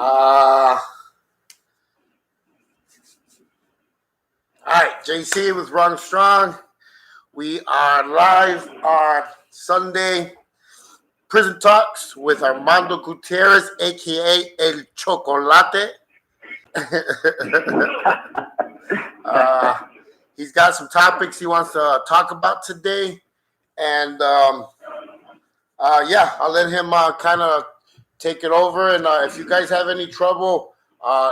All right, JC with Ron Strong. We are live on Sunday. Prison Talks with Armando Gutierrez, aka El Chocolate. He's got some topics he wants to talk about today, and I'll let him kind of take it over. And if you guys have any trouble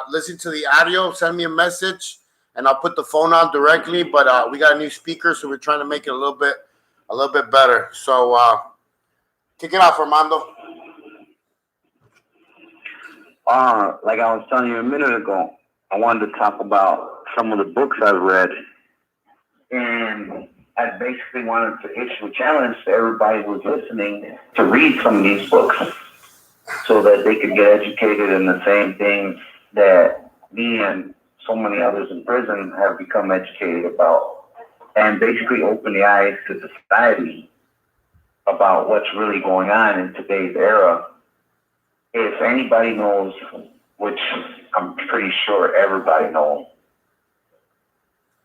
listening to the audio, send me a message, and I'll put the phone on directly. But we got a new speaker, so we're trying to make it a little bit better. So kick it off, Armando. Like I was telling you a minute ago, I wanted to talk about some of the books I've read, and I basically wanted to issue a challenge to everybody who's listening to read some of these books so that they could get educated in the same things that me and so many others in prison have become educated about, and basically open the eyes to society about what's really going on in today's era. If anybody knows, which I'm pretty sure everybody knows,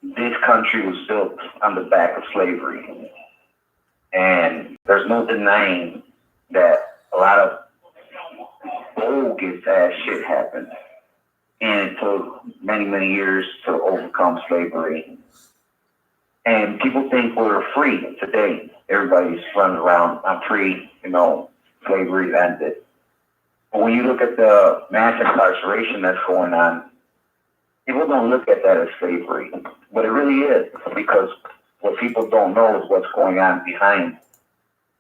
this country was built on the back of slavery. And there's no denying that a lot of bogus ass shit happened. And it took many, many years to overcome slavery. And people think we're free today. Everybody's running around, I'm free, slavery ended. But when you look at the mass incarceration that's going on, people don't look at that as slavery, but it really is, because what people don't know is what's going on behind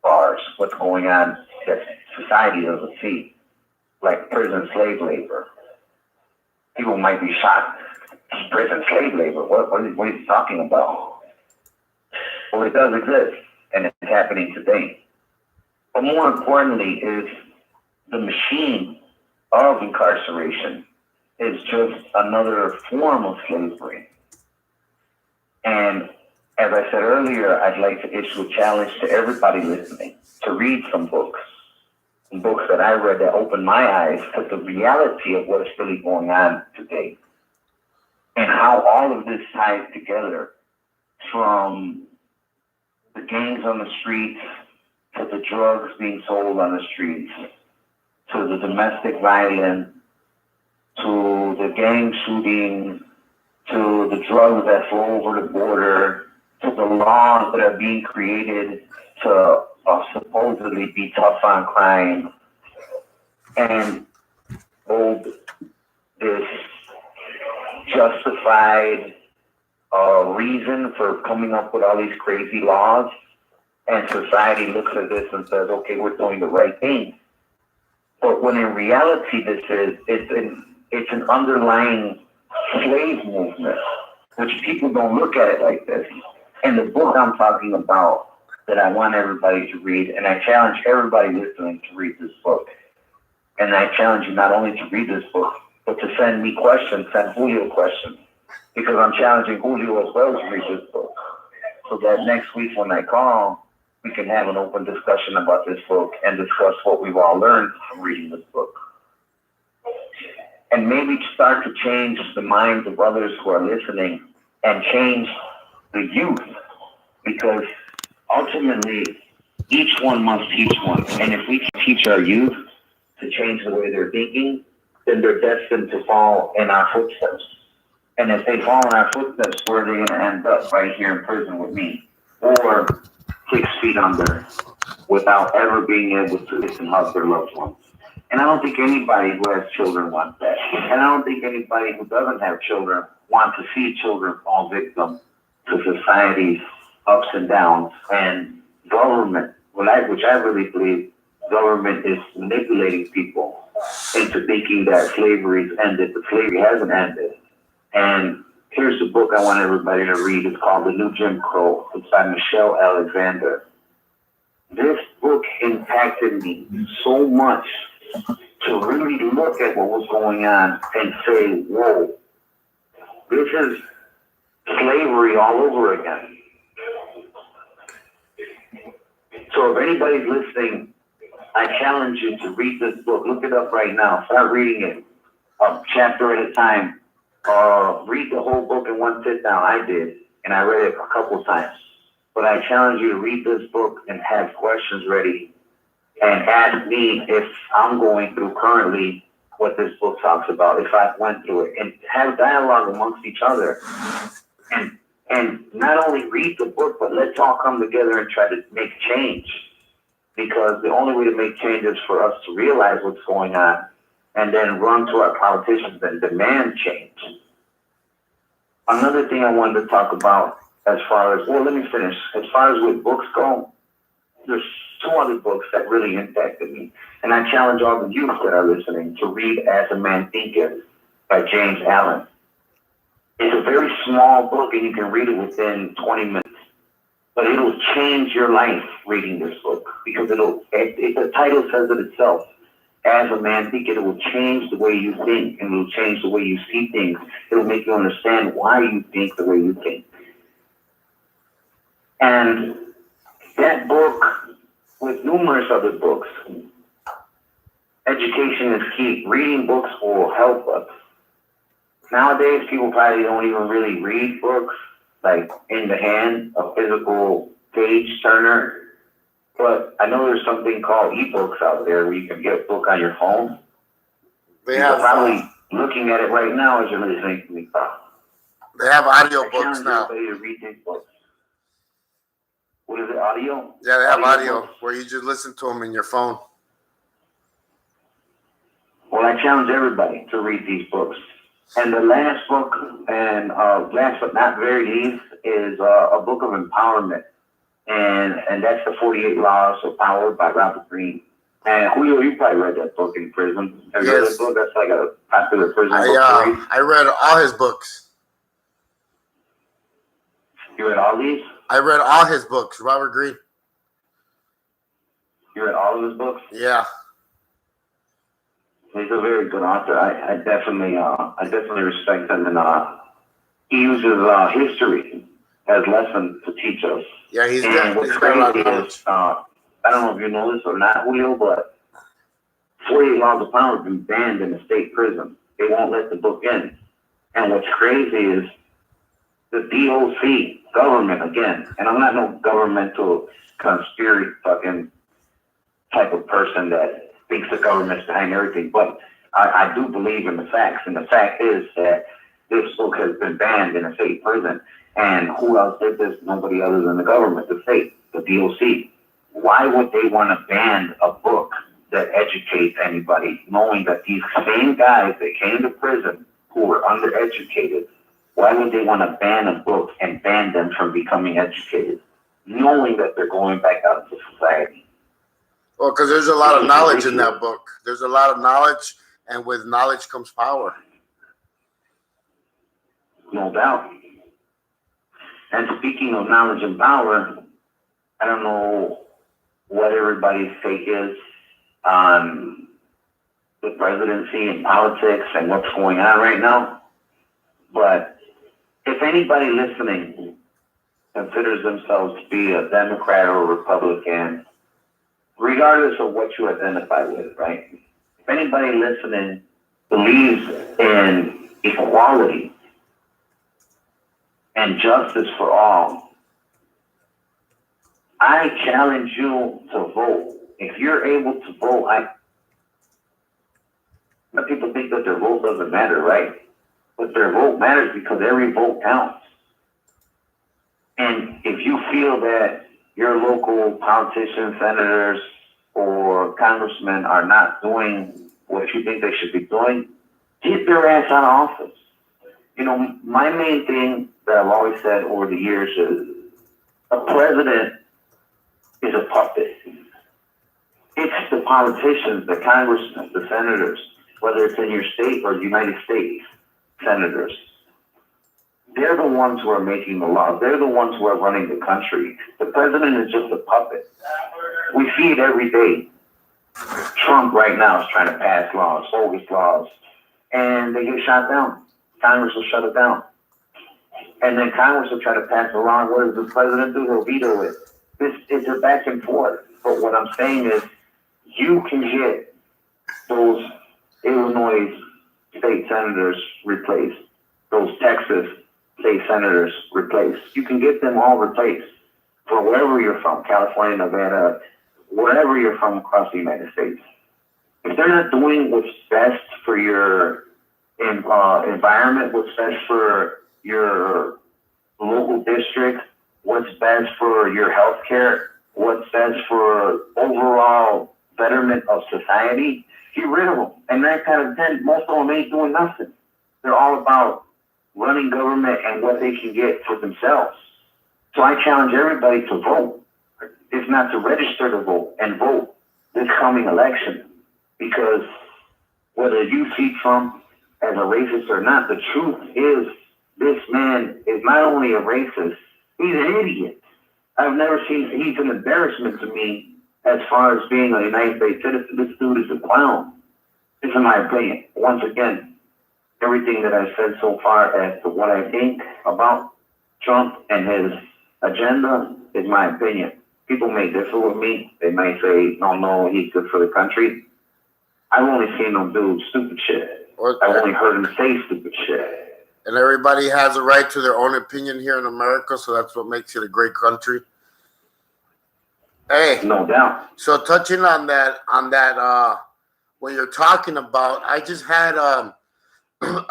bars, what's going on that society doesn't see, like prison slave labor. People might be shocked. Prison slave labor, what are you talking about? Well, it does exist, and it's happening today. But more importantly is the machine of incarceration is just another form of slavery. And as I said earlier, I'd like to issue a challenge to everybody listening to read some books that I read that opened my eyes to the reality of what's really going on today and how all of this ties together, from the gangs on the streets to the drugs being sold on the streets, to the domestic violence, to the gang shooting, to the drugs that flow over the border, to the laws that are being created to supposedly be tough on crime, and hold this justified reason for coming up with all these crazy laws, and society looks at this and says, okay, we're doing the right thing. But when in reality it's an underlying slave movement, which people don't look at it like this. And the book I'm talking about that I want everybody to read, and I challenge everybody listening to read this book. And I challenge you not only to read this book, but to send me questions, send Julio questions, because I'm challenging Julio as well to read this book, so that next week when I call, we can have an open discussion about this book and discuss what we've all learned from reading this book. And maybe start to change the minds of others who are listening and change the youth, because ultimately each one must teach one. And if we can teach our youth to change the way they're thinking, then they're destined to fall in our footsteps. And if they fall in our footsteps, where are they going to end up? Right here in prison with me, or 6 feet under, without ever being able to kiss and hug their loved ones. And I don't think anybody who has children wants that. And I don't think anybody who doesn't have children wants to see children fall victim to society's ups and downs and government, which I really believe government is manipulating people into thinking that slavery's ended, but slavery hasn't ended. And here's the book I want everybody to read. It's called The New Jim Crow. It's by Michelle Alexander. This book impacted me so much to really look at what was going on and say, whoa, this is slavery all over again. So if anybody's listening, I challenge you to read this book. Look it up right now. Start reading it. a chapter at a time. Read the whole book in one sit down. I did, and I read it a couple of times. But I challenge you to read this book and have questions ready and ask me if I'm going through currently what this book talks about, if I went through it, and have dialogue amongst each other. And not only read the book, but let's all come together and try to make change. Because the only way to make change is for us to realize what's going on and then run to our politicians and demand change. Another thing I wanted to talk about as far as, well, let me finish. As far as with books go, there's 2 other books that really impacted me. And I challenge all the youth that are listening to read As a Man Thinketh by James Allen. It's a very small book and you can read it within 20 minutes. But it'll change your life reading this book because the title says it itself. As a Man Thinketh, it will change the way you think and it'll change the way you see things. It'll make you understand why you think the way you think. And that book, with numerous other books, education is key. Reading books will help us. Nowadays, people probably don't even really read books, like in the hand, a physical page turner. But I know there's something called ebooks out there where you can get a book on your phone. You're probably looking at it right now as you're listening to me talk. They have audio books now. Everybody to read these books. What is it, audio? Yeah, they have audio where you just listen to them in your phone. Well, I challenge everybody to read these books. And the last book, and last but not very least, is a book of empowerment. And that's the 48 Laws of Power by Robert Greene. And Julio, you probably read that book in prison. Have you read that book? That's like a popular prison book to read. I read all his books. You read all these? I read all his books, Robert Greene. You read all of his books? Yeah. He's a very good author. I definitely respect him, and he uses history as lessons to teach us. Yeah, he's got a lot of knowledge. I don't know if you know this or not, Julio, but 48 Laws of Power have been banned in a state prison. They won't let the book in. And what's crazy is the DOC, government again, and I'm not no governmental conspiracy fucking type of person that thinks the government's behind everything, but I do believe in the facts, and the fact is that this book has been banned in a state prison, and who else did this? Nobody other than the government, the state, the DOC. Why would they want to ban a book that educates anybody, knowing that these same guys that came to prison who were undereducated, why would they want to ban a book and ban them from becoming educated, knowing that they're going back out into society? Well, because there's a lot of knowledge in that book. There's a lot of knowledge, and with knowledge comes power. No doubt. And speaking of knowledge and power, I don't know what everybody's take is on the presidency and politics and what's going on right now. But if anybody listening considers themselves to be a Democrat or a Republican, regardless of what you identify with, right? If anybody listening believes in equality and justice for all, I challenge you to vote. If you're able to vote, people think that their vote doesn't matter, right? But their vote matters because every vote counts. And if you feel that your local politicians, senators, or congressmen are not doing what you think they should be doing, get their ass out of office. You know, my main thing that I've always said over the years is a president is a puppet. It's the politicians, the congressmen, the senators, whether it's in your state or the United States senators. They're the ones who are making the laws. They're the ones who are running the country. The president is just a puppet. We see it every day. Trump right now is trying to pass laws, bogus laws, and they get shot down. Congress will shut it down. And then Congress will try to pass a law, and what does the president do? He'll veto it. This is a back and forth. But what I'm saying is, you can get those Illinois state senators replaced. Those Texas state senators replaced. You can get them all replaced for wherever you're from, California, Nevada, wherever you're from across the United States. If they're not doing what's best for your environment, what's best for your local district, what's best for your health care, what's best for overall betterment of society, get rid of them. And 9 out of 10, most of them ain't doing nothing. They're all about running government and what they can get for themselves. So I challenge everybody to vote, if not to register to vote and vote this coming election. Because whether you see Trump as a racist or not, the truth is this man is not only a racist, he's an idiot. I've never seen, he's an embarrassment to me as far as being a United States citizen. This dude is a clown. This is my opinion. Once again, everything that I've said so far as to what I think about Trump and his agenda is my opinion. People may differ with me. They may say, no, he's good for the country. I've only seen him do stupid shit. I've only heard him say stupid shit. And everybody has a right to their own opinion here in America, so that's what makes it a great country. Hey, no doubt. So touching on that, what you're talking about, I just had a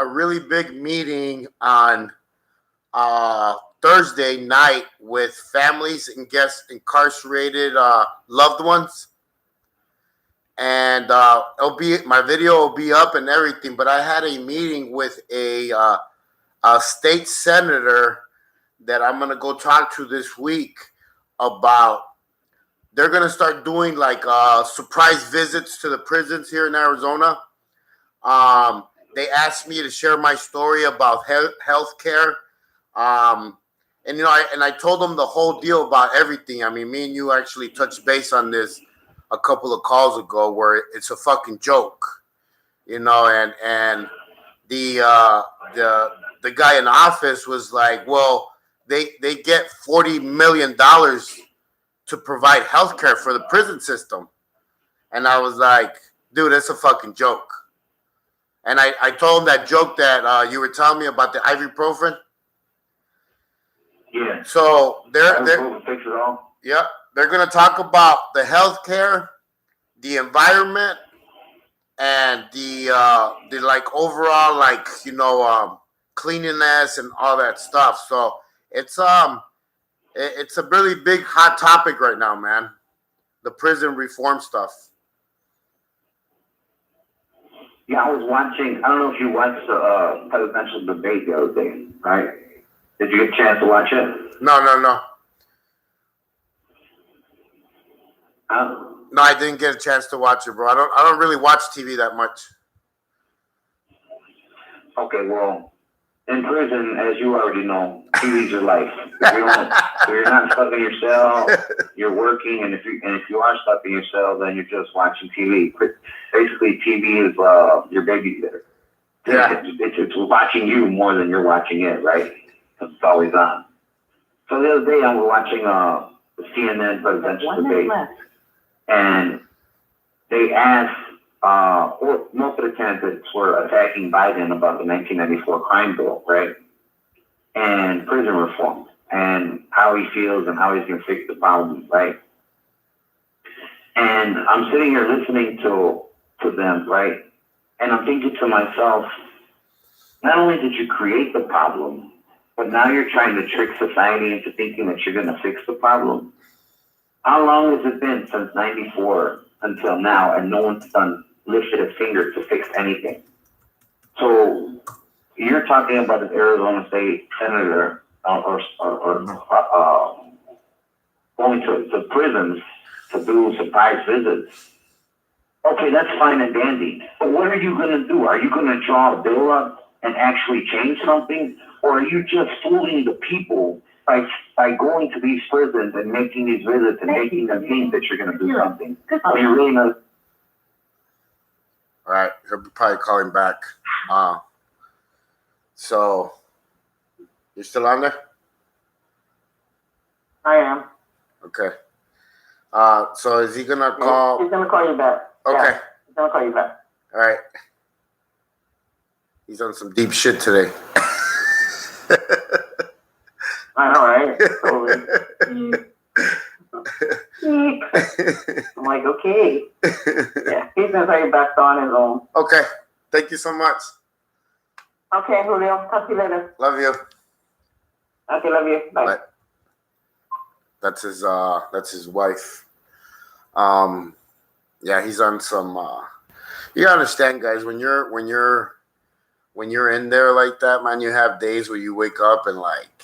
really big meeting on Thursday night with families and guests incarcerated loved ones. And my video will be up and everything. But I had a meeting with a state senator that I'm gonna go talk to this week about. They're gonna start doing like surprise visits to the prisons here in Arizona. They asked me to share my story about health care. And I told them the whole deal about everything. I mean, me and you actually touched base on this a couple of calls ago, where it's a fucking joke, and the guy in office was like, well, they get $40 million to provide health care for the prison system. And I was like, dude, that's a fucking joke. And I told him that joke that you were telling me about the ibuprofen. Yeah. So they're fix it all. Yeah, they're gonna talk about the healthcare, the environment, and the like overall cleanliness and all that stuff. So it's a really big hot topic right now, man. The prison reform stuff. Yeah, I was watching. I don't know if you watched the presidential debate the other day, right? Did you get a chance to watch it? No. Huh? No, I didn't get a chance to watch it, bro. I don't really watch TV that much. Okay, well, in prison, as you already know, TV's your life. If you're not stuck in your cell, you're working, and if you are stuck in your cell, then you're just watching TV. Basically, TV is your babysitter. Yeah. It's watching you more than you're watching it, right? Because it's always on. So the other day, I was watching the CNN presidential debate, and they asked, most of the candidates were attacking Biden about the 1994 crime bill, right? And prison reform, and how he feels and how he's going to fix the problem, right? And I'm sitting here listening to them, right? And I'm thinking to myself, not only did you create the problem, but now you're trying to trick society into thinking that you're going to fix the problem. How long has it been since 94 until now, and no one's lifted a finger to fix anything? So you're talking about an Arizona state senator or going to prisons to do surprise visits. Okay, that's fine and dandy. But what are you going to do? Are you going to draw a bill up and actually change something? Or are you just fooling the people by going to these prisons and making these visits and making them think that you're going to do something? Are you really not? All right, he'll be probably calling back. So, you're still on there? I am. Okay. So is he gonna call? He's gonna call you back. Okay. Yeah, he's gonna call you back. All right. He's on some deep shit today. I know, right? Totally. I'm like, okay. Yeah, he's gonna tell you best on his own. Okay. Thank you so much. Okay, Julio. Talk to you later. Love you. Okay, love you. Bye. Bye. That's his wife. Yeah, he's on some you gotta understand, guys, when you're in there like that, man, you have days where you wake up and like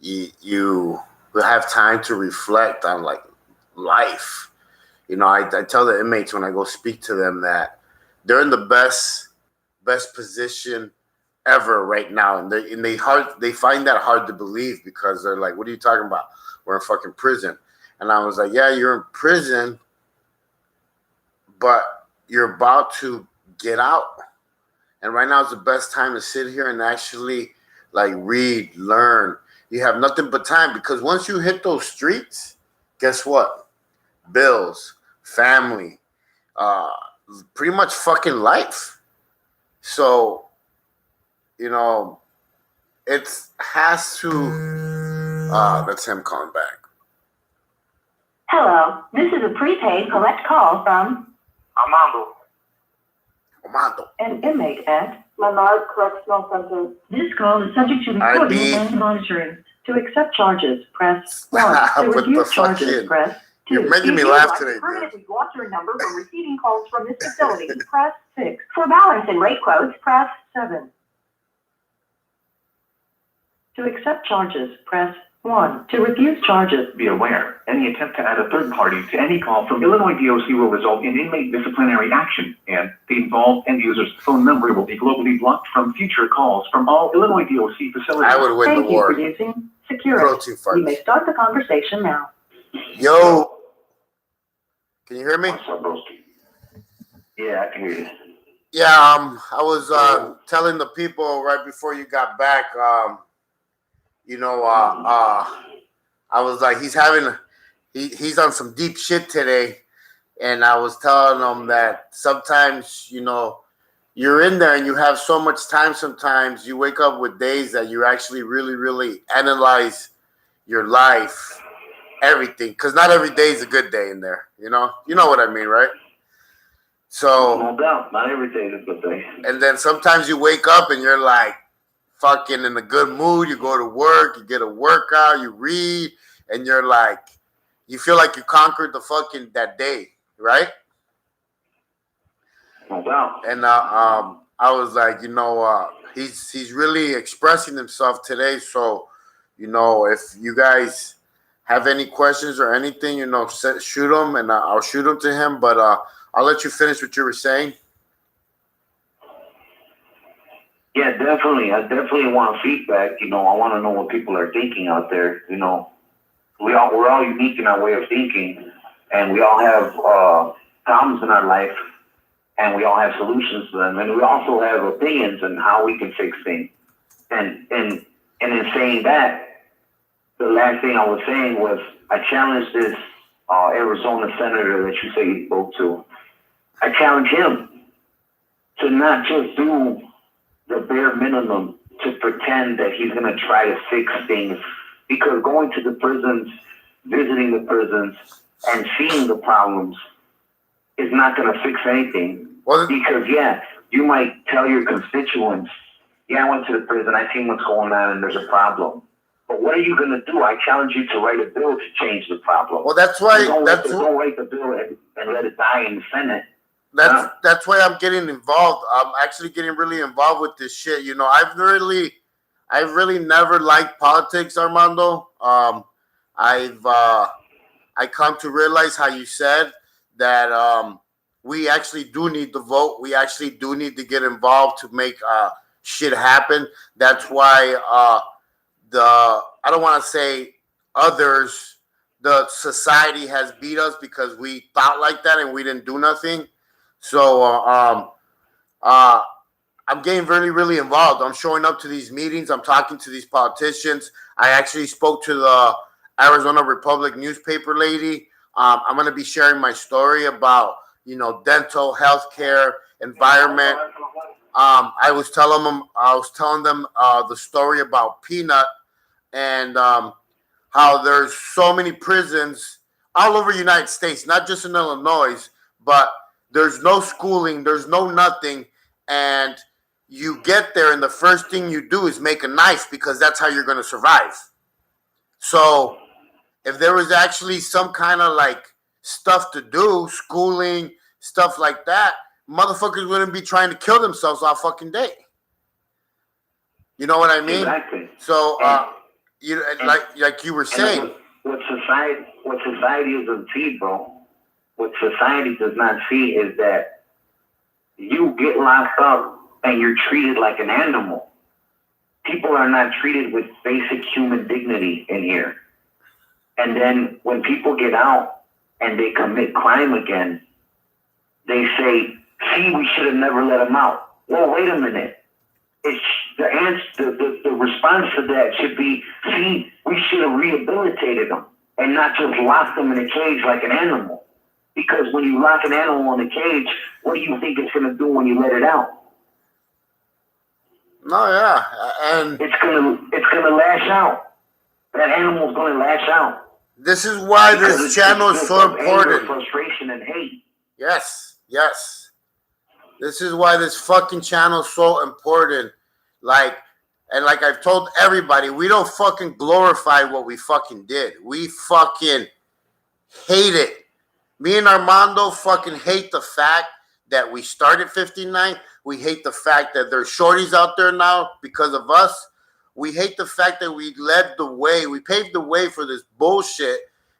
you have time to reflect on like life. You know, I tell the inmates when I go speak to them that they're in the best position ever right now, and they find that hard to believe because they're like, "What are you talking about? We're in fucking prison." And I was like, "Yeah, you're in prison, but you're about to get out, and right now is the best time to sit here and actually like read, learn. You have nothing but time because once you hit those streets, guess what? Bills, family, pretty much fucking life. So, you know, it has to. That's him calling back. Hello, this is a prepaid collect call from Armando. an inmate at Menard Correctional Center. This call is subject to recording IB. and monitoring. To accept charges, press 1. To What the refuse fuck charges, in? press 2. You're making me If you laugh would like today, to permanently block your number from receiving calls from this facility, press 6. For balance and rate quotes, press 7. To accept charges, press 1. To refuse charges, Be aware, any attempt to add a third party to any call from Illinois DOC will result in inmate disciplinary action, and the involved end user's phone number will be globally blocked from future calls from all Illinois DOC facilities. I would win thank the you war. for using security. Protein You may farts. start the conversation now. Yo, can you hear me? What's up, broski? Yeah, I can hear you. Yeah, I was telling the people right before you got back, you know, I was like, he's on some deep shit today, and I was telling him that sometimes, you know, you're in there and you have so much time. Sometimes you wake up with days that you actually really, really analyze your life, everything, because not every day is a good day in there. You know what I mean, right? So, No doubt, not every day is a good day. and then sometimes you wake up and you're like fucking in a good mood. You go to work, you get a workout, you read, and you're like, you feel like you conquered the fucking that day, right? No doubt. And I was like, he's really expressing himself today. So, if you guys have any questions or anything, shoot them, and I'll shoot them to him. But I'll let you finish what you were saying. Yeah, definitely. I definitely want feedback. I want to know what people are thinking out there. We're all unique in our way of thinking, and we all have problems in our life, and we all have solutions to them, and we also have opinions on how we can fix things. And in saying that, the last thing I was saying was I challenged this Arizona senator that you say you spoke to. I challenge him to not just do the bare minimum to pretend that he's going to try to fix things, because going to the prisons, visiting the prisons, and seeing the problems is not going to fix anything. Well, because, you might tell your constituents, I went to the prison, I seen what's going on, and there's a problem. But what are you going to do? I challenge you to write a bill to change the problem. Well, that's why. Don't write the bill and let it die in the Senate. That's why I'm getting involved. I'm actually getting really involved with this shit. I've really never liked politics, Armando. I come to realize how you said that we actually do need to vote. We actually do need to get involved to make shit happen. That's why I don't want to say others, the society has beat us because we thought like that and we didn't do nothing. So I'm getting really, really involved. I'm showing up to these meetings. I'm talking to these politicians. I actually spoke to the Arizona Republic newspaper lady. I'm going to be sharing my story about, dental, healthcare, environment. I was telling them the story about Peanut and how there's so many prisons all over the United States, not just in Illinois, but there's no schooling, there's no nothing, and you get there and the first thing you do is make a knife because that's how you're going to survive. So if there was actually some kind of like stuff to do, schooling, stuff like that, motherfuckers wouldn't be trying to kill themselves all fucking day. You know what I mean? Exactly. So, like you were saying, what society doesn't see, bro. What society does not see is that you get locked up and you're treated like an animal. People are not treated with basic human dignity in here. And then when people get out and they commit crime again, they say, "See, we should have never let them out." Well, wait a minute. It's the response to that should be, "See, we should have rehabilitated them and not just locked them in a cage like an animal." Because when you lock an animal in a cage, what do you think it's going to do when you let it out? No, yeah, and it's gonna lash out. That animal's going to lash out. This is why this channel is so important. Anger, frustration, and hate. Yes. This is why this fucking channel is so important. Like I've told everybody, we don't fucking glorify what we fucking did. We fucking hate it. Me and Armando fucking hate the fact that we started 59. We hate the fact that there's shorties out there now because of us. We hate the fact that we led the way. We paved the way for this bullshit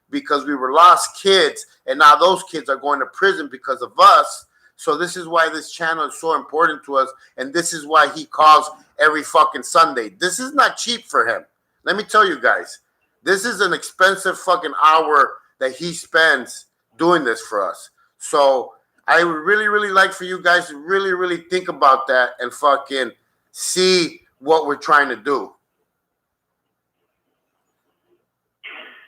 because we were lost kids, and now those kids are going to prison because of us. So this is why this channel is so important to us, and this is why he calls every fucking Sunday. This is not cheap for him. Let me tell you guys, this is an expensive fucking hour that he spends doing this for us. So I would really, really like for you guys to really, really think about that and fucking see what we're trying to do.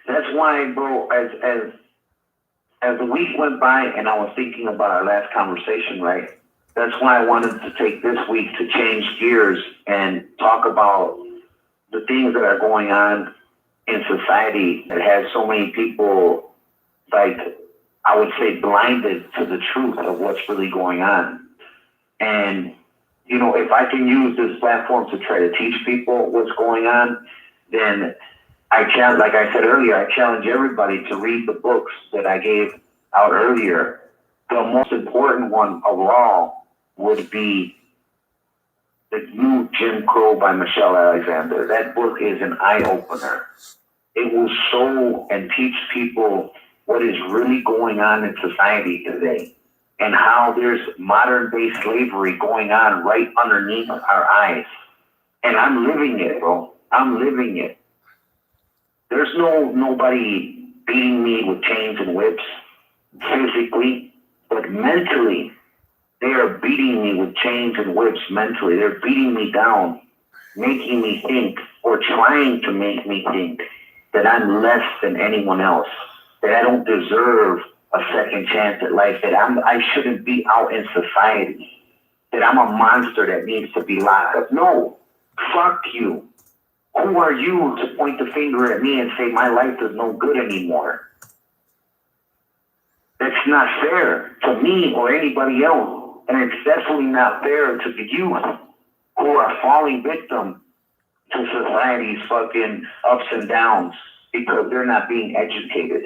That's why, bro, as the week went by and I was thinking about our last conversation, right? That's why I wanted to take this week to change gears and talk about the things that are going on in society that has so many people, like, I would say, blinded to the truth of what's really going on. And, you know, if I can use this platform to try to teach people what's going on, then like I said earlier, I challenge everybody to read the books that I gave out earlier. The most important one of all would be The New Jim Crow by Michelle Alexander. That book is an eye-opener. It will show and teach people what is really going on in society today and how there's modern-day slavery going on right underneath our eyes. And I'm living it, bro. I'm living it. There's nobody beating me with chains and whips physically, but mentally, they are beating me with chains and whips mentally. They're beating me down, making me think, or trying to make me think that I'm less than anyone else, that I don't deserve a second chance at life, that I shouldn't be out in society, that I'm a monster that needs to be locked up. No, fuck you. Who are you to point the finger at me and say my life is no good anymore? That's not fair to me or anybody else. And it's definitely not fair to the youth who are falling victim to society's fucking ups and downs because they're not being educated.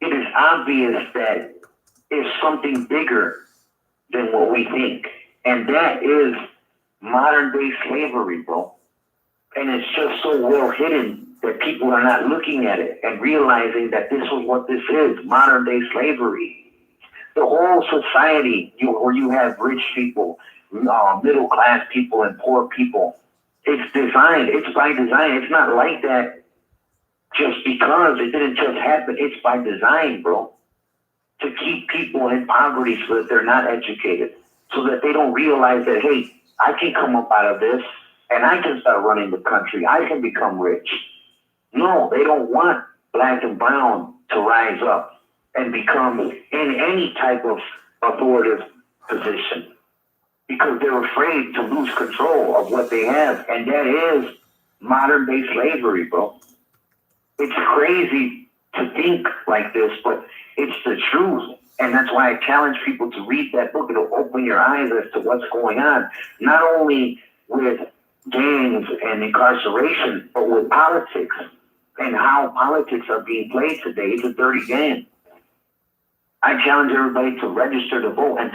It is obvious that it's something bigger than what we think. And that is modern day slavery, bro. And it's just so well hidden that people are not looking at it and realizing that this is what this is, modern day slavery. The whole society where you have rich people, middle class people, and poor people, it's designed, it's by design. It's not like that just because it didn't just happen. It's by design, bro, to keep people in poverty so that they're not educated, so that they don't realize that, hey, I can come up out of this and I can start running the country. I can become rich. No, they don't want black and brown to rise up and become in any type of authoritative position because they're afraid to lose control of what they have. And that is modern day slavery, bro. It's crazy to think like this, but it's the truth. And that's why I challenge people to read that book. It'll open your eyes as to what's going on, not only with gangs and incarceration, but with politics and how politics are being played today. It's a dirty game. I challenge everybody to register to vote and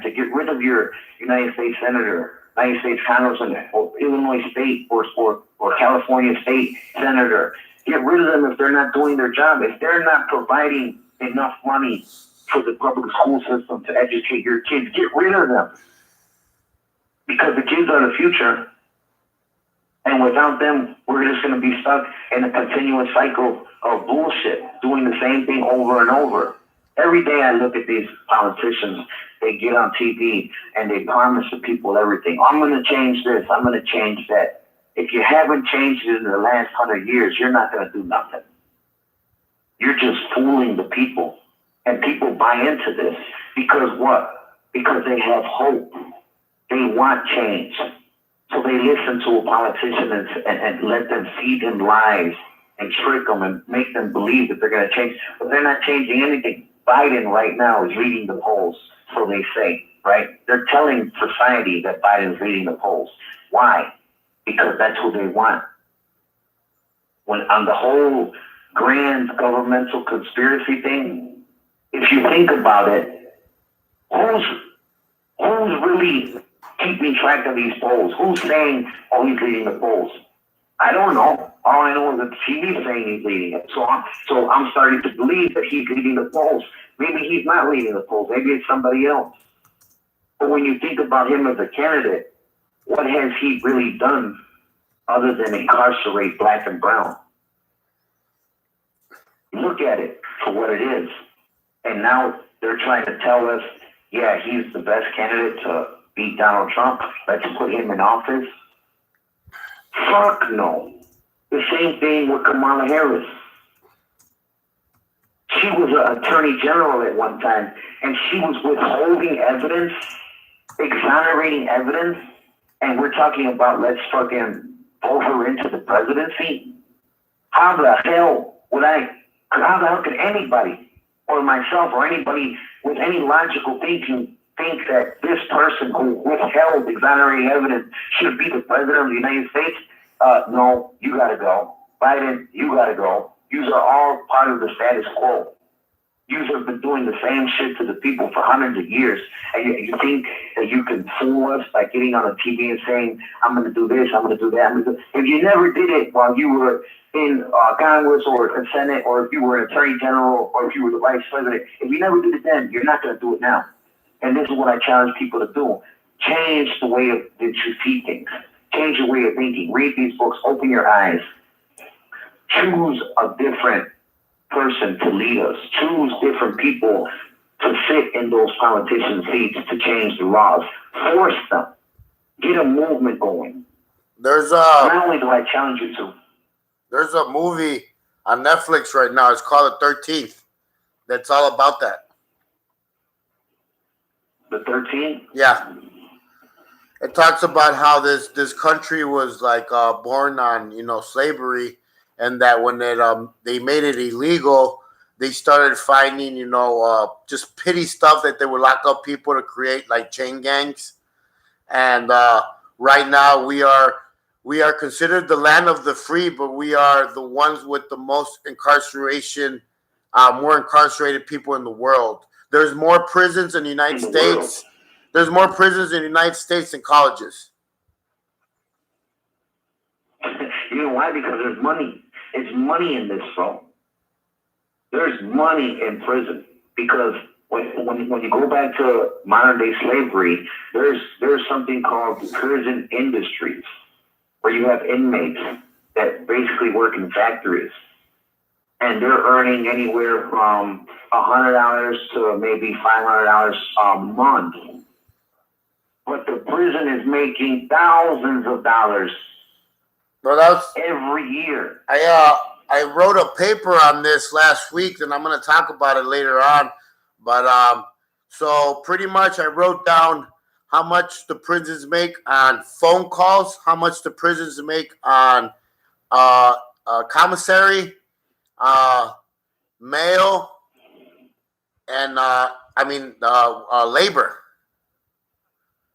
to get rid of your United States Senator, United States Congressman, or Illinois State or California State Senator. Get rid of them if they're not doing their job. If they're not providing enough money for the public school system to educate your kids, get rid of them. Because the kids are the future. And without them, we're just going to be stuck in a continuous cycle of bullshit, doing the same thing over and over. Every day I look at these politicians, they get on TV and they promise the people everything. I'm going to change this. I'm going to change that. If you haven't changed it in the last 100 years, you're not going to do nothing. You're just fooling the people. And people buy into this because what? Because they have hope. They want change. So they listen to a politician and let them feed them lies and trick them and make them believe that they're going to change. But they're not changing anything. Biden right now is leading the polls, so they say, right? They're telling society that Biden's leading the polls. Why? Because that's who they want. When on the whole grand governmental conspiracy thing, if you think about it, who's really keeping track of these polls? Who's saying, oh, he's leading the polls? I don't know. All I know is that TV's saying he's leading it. So I'm starting to believe that he's leading the polls. Maybe he's not leading the polls. Maybe it's somebody else. But when you think about him as a candidate, what has he really done other than incarcerate black and brown? Look at it for what it is. And now they're trying to tell us, yeah, he's the best candidate to beat Donald Trump. Let's put him in office. Fuck no. The same thing with Kamala Harris. She was an attorney general at one time, and she was withholding evidence, exonerating evidence, and we're talking about let's fucking pull her into the presidency. How the hell could anybody, or myself, or anybody with any logical thinking think that this person who withheld exonerating evidence should be the president of the United States? No, you gotta go. Biden, you gotta go. Yous are all part of the status quo. Yous have been doing the same shit to the people for hundreds of years. And you think that you can fool us by getting on a TV and saying, I'm gonna do this, I'm gonna do that. If you never did it while you were in Congress or the Senate, or if you were an attorney general, or if you were the vice president, if you never did it then, you're not gonna do it now. And this is what I challenge people to do. Change the way that you see things. Change your way of thinking. Read these books. Open your eyes. Choose a different person to lead us. Choose different people to sit in those politician seats to change the laws. Force them. Get a movement going. Not only do I challenge you to. There's a movie on Netflix right now. It's called The 13th. That's all about that. The 13th? Yeah. It talks about how this country was like born on slavery, and that when they made it illegal, they started finding just petty stuff that they would lock up people to create like chain gangs. And right now we are considered the land of the free, but we are the ones with the most incarceration, more incarcerated people in the world. There's more prisons in the United States. There's more prisons in the United States than colleges. You know why? Because there's money. It's money in this, bro. There's money in prison. Because when you go back to modern day slavery, there's something called prison industries, where you have inmates that basically work in factories. And they're earning anywhere from $100 to maybe $500 a month. But the prison is making thousands of dollars every year. I wrote a paper on this last week, and I'm going to talk about it later on. But so pretty much I wrote down how much the prisons make on phone calls, how much the prisons make on commissary, mail, and labor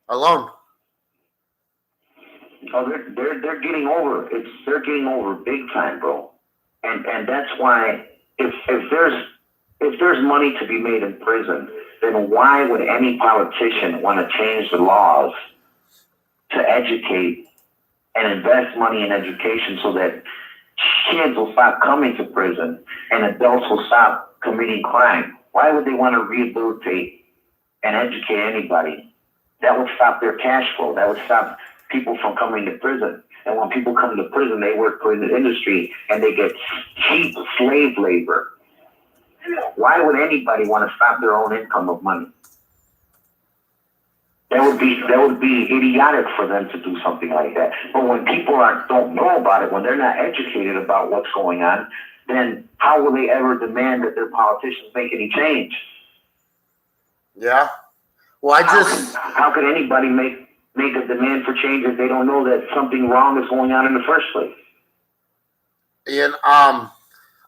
alone. Oh, they're getting over. They're getting over big time, bro. And that's why if there's money to be made in prison, then why would any politician want to change the laws to educate and invest money in education so that kids will stop coming to prison and adults will stop committing crime? Why would they want to rehabilitate and educate anybody? That would stop their cash flow. That would stop people from coming to prison. And when people come to prison, they work for the industry and they get cheap slave labor. Why would anybody want to stop their own income of money? That would be idiotic for them to do something like that. But when people don't know about it, when they're not educated about what's going on, then how will they ever demand that their politicians make any change? Yeah. Well, how could anybody make a demand for change if they don't know that something wrong is going on in the first place? And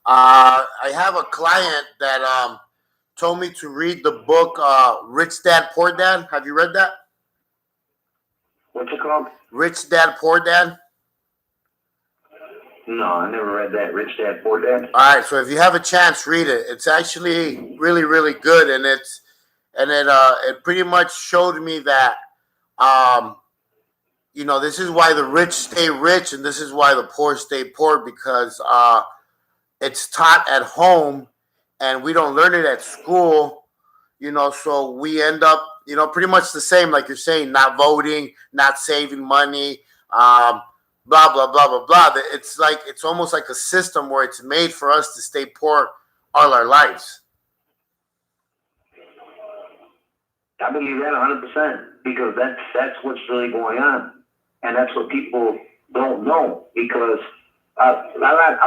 I have a client that told me to read the book Rich Dad Poor Dad. Have you read that? What's it called? Rich Dad Poor Dad. No, I never read that. Rich Dad Poor Dad. All right, so if you have a chance, read it. It's actually really, really good, and it pretty much showed me that this is why the rich stay rich and this is why the poor stay poor, because it's taught at home and we don't learn it at school, so we end up, pretty much the same, like you're saying, not voting, not saving money, blah, blah, blah, blah, blah. It's almost like a system where it's made for us to stay poor all our lives. I believe that 100% because that's what's really going on. And that's what people don't know, because a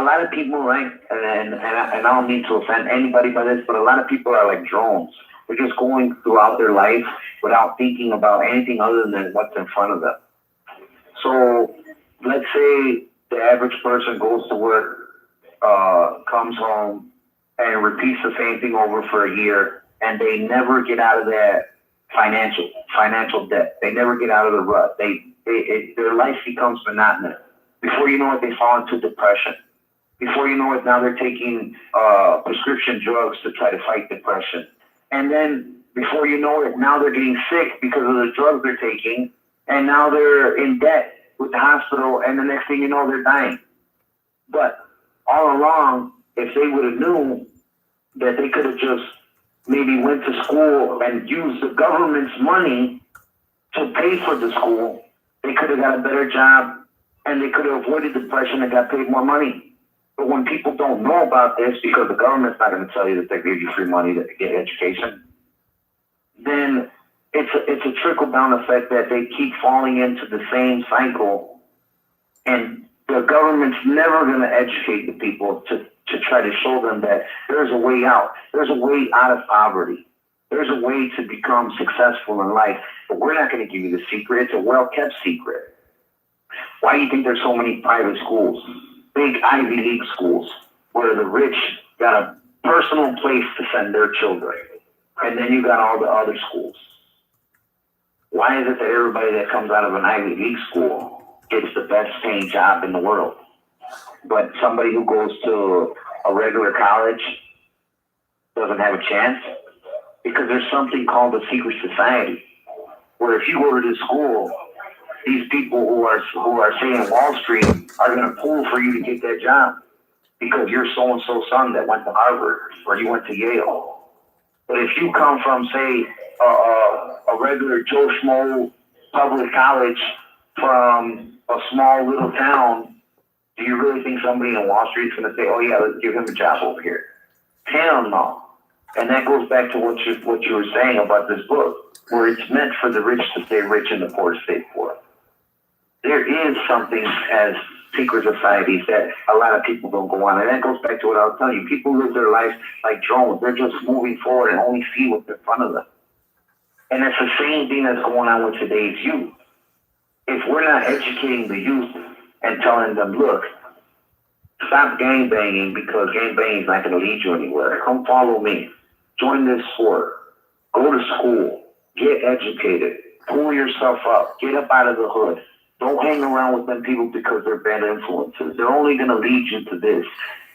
lot of people, right? And I don't mean to offend anybody by this, but a lot of people are like drones. They're just going throughout their life without thinking about anything other than what's in front of them. So let's say the average person goes to work, comes home, and repeats the same thing over for a year, and they never get out of that financial debt. They never get out of the rut. Their life becomes monotonous. Before you know it, they fall into depression. Before you know it, now they're taking prescription drugs to try to fight depression. And then before you know it, now they're getting sick because of the drugs they're taking. And now they're in debt with the hospital. And the next thing you know, they're dying. But all along, if they would have known that they could have just maybe went to school and used the government's money to pay for the school, they could have got a better job and they could have avoided depression and got paid more money. But when people don't know about this, because the government's not going to tell you that they give you free money to get education, then it's a trickle-down effect that they keep falling into the same cycle. And the government's never going to educate the people to try to show them that there's a way out. There's a way out of poverty. There's a way to become successful in life. But we're not going to give you the secret. It's a well-kept secret. Why do you think there's so many private schools, big Ivy League schools, where the rich got a personal place to send their children? And then you got all the other schools. Why is it that everybody that comes out of an Ivy League school gets the best paying job in the world, but somebody who goes to a regular college doesn't have a chance? Because there's something called a secret society, where if you go to this school, these people who are saying Wall Street are going to pull for you to get that job because you're so-and-so son that went to Harvard or you went to Yale. But if you come from, say, a regular Joe Schmo public college from a small little town, do you really think somebody in Wall Street is going to say, oh yeah, let's give him a job over here? Hell no. And that goes back to what you were saying about this book, where it's meant for the rich to stay rich and the poor to stay poor. There is something as secret societies that a lot of people don't go on. And that goes back to what I was telling you. People live their life like drones. They're just moving forward and only see what's in front of them. And it's the same thing that's going on with today's youth. If we're not educating the youth and telling them, look, stop gangbanging because gangbanging is not going to lead you anywhere. Come follow me. Join this sport. Go to school. Get educated. Pull yourself up. Get up out of the hood. Don't hang around with them people because they're bad influences. They're only going to lead you to this.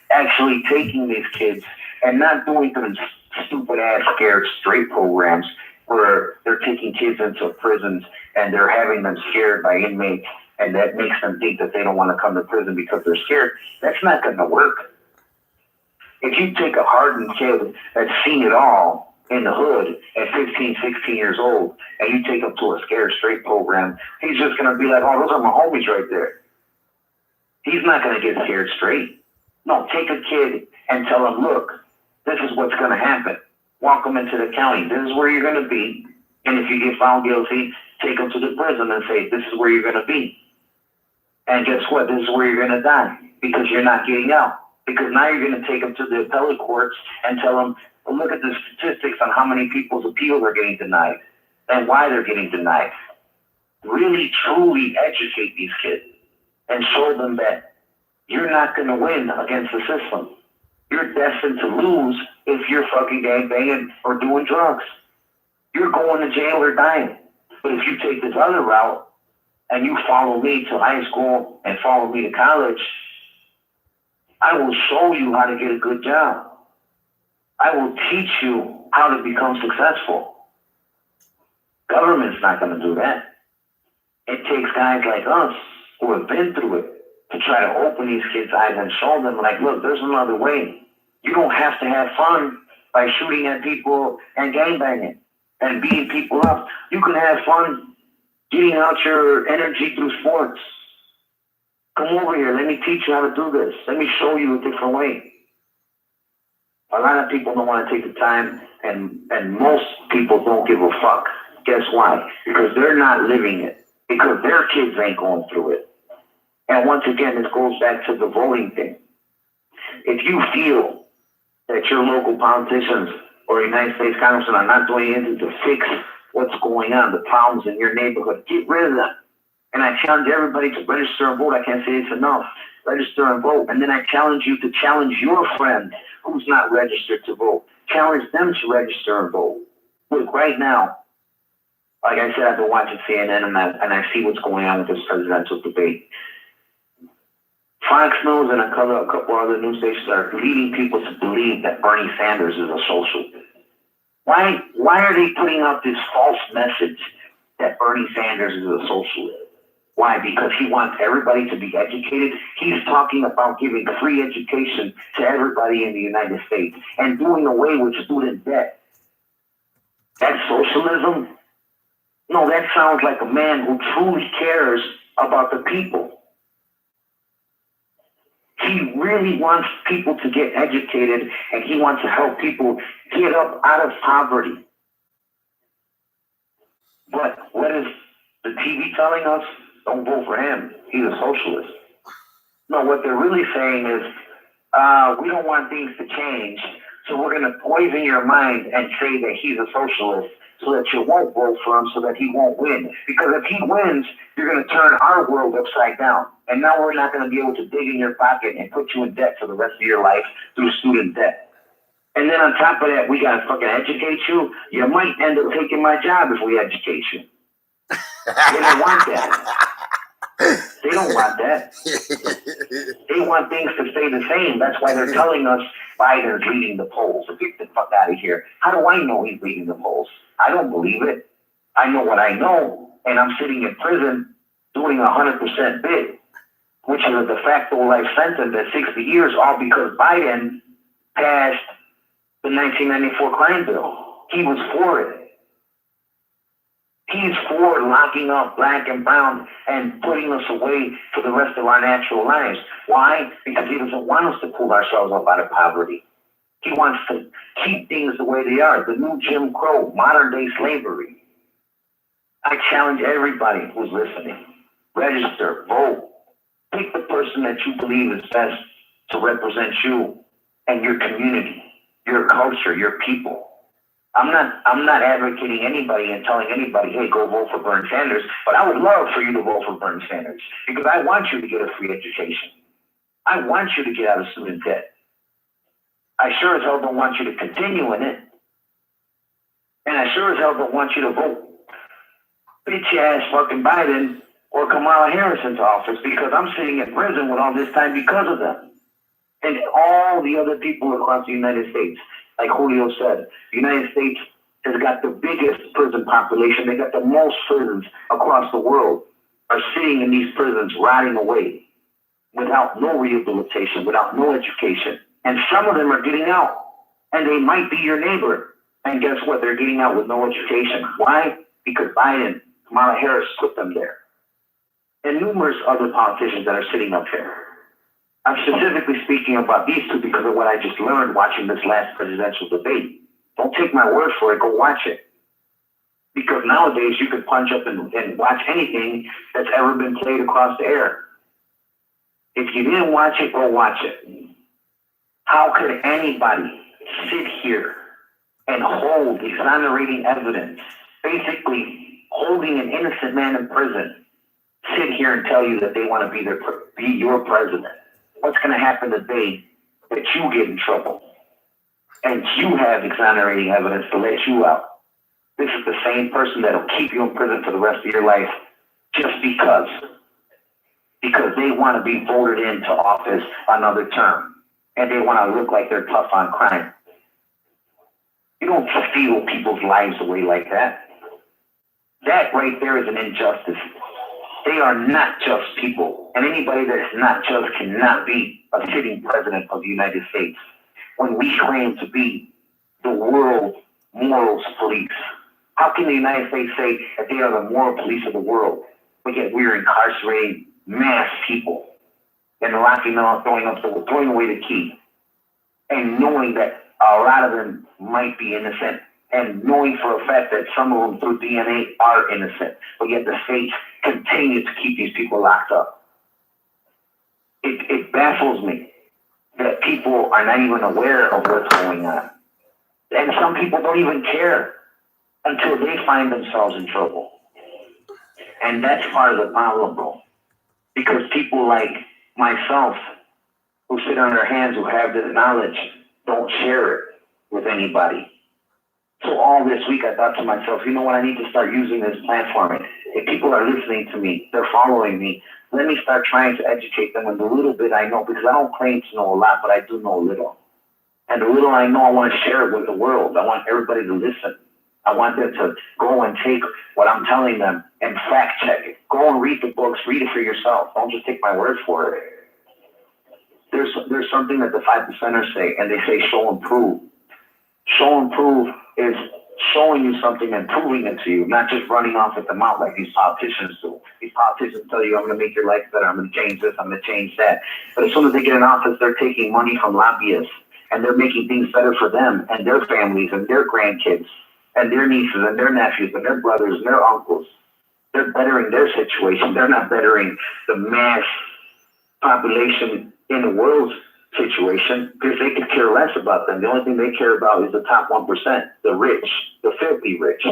Actually taking these kids and not doing them stupid ass scared straight programs where they're taking kids into prisons and they're having them scared by inmates, and that makes them think that they don't want to come to prison because they're scared. That's not going to work. If you take a hardened kid that's seen it all in the hood at 15, 16 years old, and you take him to a scared straight program, he's just going to be like, oh, those are my homies right there. He's not going to get scared straight. No, take a kid and tell him, look, this is what's going to happen. Walk him into the county. This is where you're going to be. And if you get found guilty, take him to the prison and say, this is where you're going to be. And guess what? This is where you're going to die because you're not getting out. Because now you're going to take them to the appellate courts and tell them, well, look at the statistics on how many people's appeals are getting denied and why they're getting denied. Really, truly educate these kids and show them that you're not going to win against the system. You're destined to lose if you're fucking gangbanging or doing drugs. You're going to jail or dying. But if you take this other route and you follow me to high school and follow me to college, I will show you how to get a good job. I will teach you how to become successful. Government's not going to do that. It takes guys like us who have been through it to try to open these kids' eyes and show them, like, look, there's another way. You don't have to have fun by shooting at people and gangbanging and beating people up. You can have fun getting out your energy through sports. Come over here. Let me teach you how to do this. Let me show you a different way. A lot of people don't want to take the time, and most people don't give a fuck. Guess why? Because they're not living it. Because their kids ain't going through it. And once again, this goes back to the voting thing. If you feel that your local politicians or United States congressmen are not doing anything to fix what's going on, the problems in your neighborhood, get rid of them. And I challenge everybody to register and vote. I can't say it's enough. Register and vote. And then I challenge you to challenge your friend who's not registered to vote. Challenge them to register and vote. Look, right now, like I said, I've been watching CNN and I see what's going on with this presidential debate. Fox News and a couple other news stations are leading people to believe that Bernie Sanders is a socialist. Why are they putting out this false message that Bernie Sanders is a socialist? Why? Because he wants everybody to be educated. He's talking about giving free education to everybody in the United States and doing away with student debt. That's socialism? No, that sounds like a man who truly cares about the people. He really wants people to get educated, and he wants to help people get up out of poverty. But what is the TV telling us? Don't vote for him. He's a socialist. No, what they're really saying is, we don't want things to change, so we're going to poison your mind and say that he's a socialist so that you won't vote for him, so that he won't win. Because if he wins, you're going to turn our world upside down. And now we're not going to be able to dig in your pocket and put you in debt for the rest of your life through student debt. And then on top of that, we got to fucking educate you. You might end up taking my job if we educate you. They don't want that. They don't want that. They want things to stay the same. That's why they're telling us Biden's leading the polls. So get the fuck out of here. How do I know he's leading the polls? I don't believe it. I know what I know, and I'm sitting in prison doing 100% bid, which is a de facto life sentence at 60 years, all because Biden passed the 1994 crime bill. He was for it. He's for locking up black and brown and putting us away for the rest of our natural lives. Why? Because he doesn't want us to pull ourselves up out of poverty. He wants to keep things the way they are. The new Jim Crow, modern day slavery. I challenge everybody who's listening. Register, vote. Pick the person that you believe is best to represent you and your community, your culture, your people. I'm not advocating anybody and telling anybody, hey, go vote for Bernie Sanders, but I would love for you to vote for Bernie Sanders because I want you to get a free education. I want you to get out of student debt. I sure as hell don't want you to continue in it. And I sure as hell don't want you to vote bitch ass fucking Biden or Kamala Harris into office because I'm sitting in prison with all this time because of them. And all the other people across the United States, like Julio said, the United States has got the biggest prison population. They got the most prisons across the world are sitting in these prisons rotting away without no rehabilitation, without no education. And some of them are getting out and they might be your neighbor. And guess what? They're getting out with no education. Why? Because Biden, Kamala Harris put them there. And numerous other politicians that are sitting up there. I'm specifically speaking about these two because of what I just learned watching this last presidential debate. Don't take my word for it. Go watch it. Because nowadays you can punch up and watch anything that's ever been played across the air. If you didn't watch it, go watch it. How could anybody sit here and hold exonerating evidence, basically holding an innocent man in prison, sit here and tell you that they want to be your president? What's going to happen the day that you get in trouble and you have exonerating evidence to let you out? This is the same person that'll keep you in prison for the rest of your life just because they want to be voted into office another term and they want to look like they're tough on crime. You don't steal people's lives away like that. That right there is an injustice. They are not just people, and anybody that is not just cannot be a sitting president of the United States when we claim to be the world morals police. How can the United States say that they are the moral police of the world, but yet we are incarcerating mass people and locking them up, throwing away the key, and knowing that a lot of them might be innocent, and knowing for a fact that some of them through DNA are innocent, but yet the states continue to keep these people locked up. It baffles me that people are not even aware of what's going on. And some people don't even care until they find themselves in trouble. And that's part of the problem, bro. Because people like myself who sit on their hands, who have this knowledge, don't share it with anybody. So all this week I thought to myself, you know what, I need to start using this platform. If people are listening to me, they're following me, let me start trying to educate them in the little bit I know, because I don't claim to know a lot, but I do know a little. And the little I know, I want to share it with the world. I want everybody to listen. I want them to go and take what I'm telling them and fact check it. Go and read the books, read it for yourself. Don't just take my word for it. There's something that the 5%ers say, and they say show and prove. Show and prove is showing you something and proving it to you, not just running off at the mouth like these politicians do. These politicians tell you, I'm going to make your life better, I'm going to change this, I'm going to change that. But as soon as they get in office, they're taking money from lobbyists, and they're making things better for them and their families and their grandkids and their nieces and their nephews and their brothers and their uncles. They're bettering their situation. They're not bettering the mass population in the world's situation, because they could care less about them. The only thing they care about is the top 1%, the rich, the filthy rich.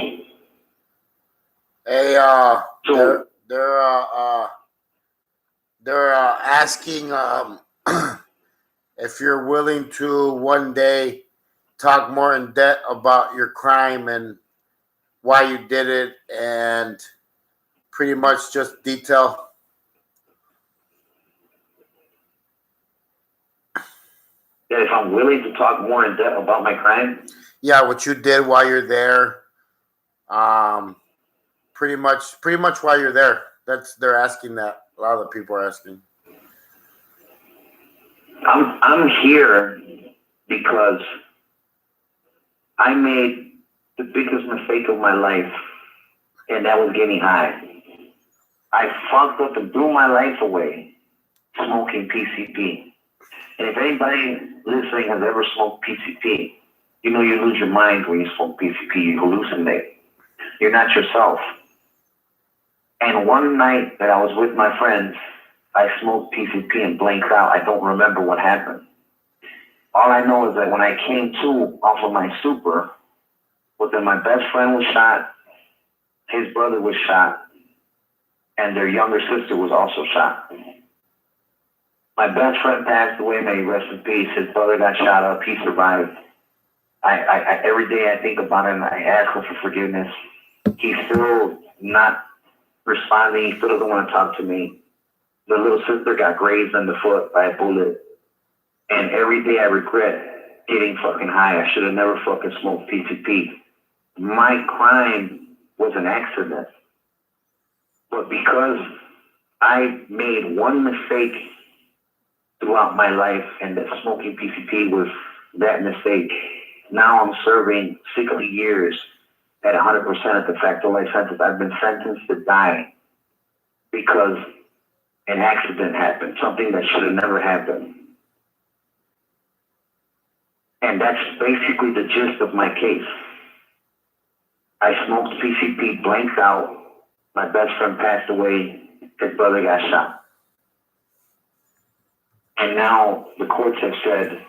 Hey, they're asking if you're willing to one day talk more in depth about your crime and why you did it, and pretty much just detail. That if I'm willing to talk more in depth about my crime? Yeah, what you did while you're there. Pretty much while you're there. They're asking that. A lot of the people are asking. I'm here because I made the biggest mistake of my life, and that was getting high. I fucked up and threw my life away smoking PCP. And if anybody listening has ever smoked PCP, you know you lose your mind when you smoke PCP. You hallucinate. You're not yourself. And one night that I was with my friends, I smoked PCP and blanked out. I don't remember what happened. All I know is that when I came to off of my stupor, Well, then my best friend was shot, his brother was shot, and their younger sister was also shot. My best friend passed away, may he rest in peace. His brother got shot up, he survived. I every day I think about it and I ask him for forgiveness. He's still not responding, he still doesn't want to talk to me. The little sister got grazed in the foot by a bullet. And every day I regret getting fucking high. I should have never fucking smoked PCP. My crime was an accident. But because I made one mistake throughout my life and that smoking PCP was that mistake, now I'm serving 60 years at 100% of the facto life sentence. I've been sentenced to die because an accident happened, something that should have never happened. And that's basically the gist of my case. I smoked PCP, blanked out. My best friend passed away. His brother got shot. And now the courts have said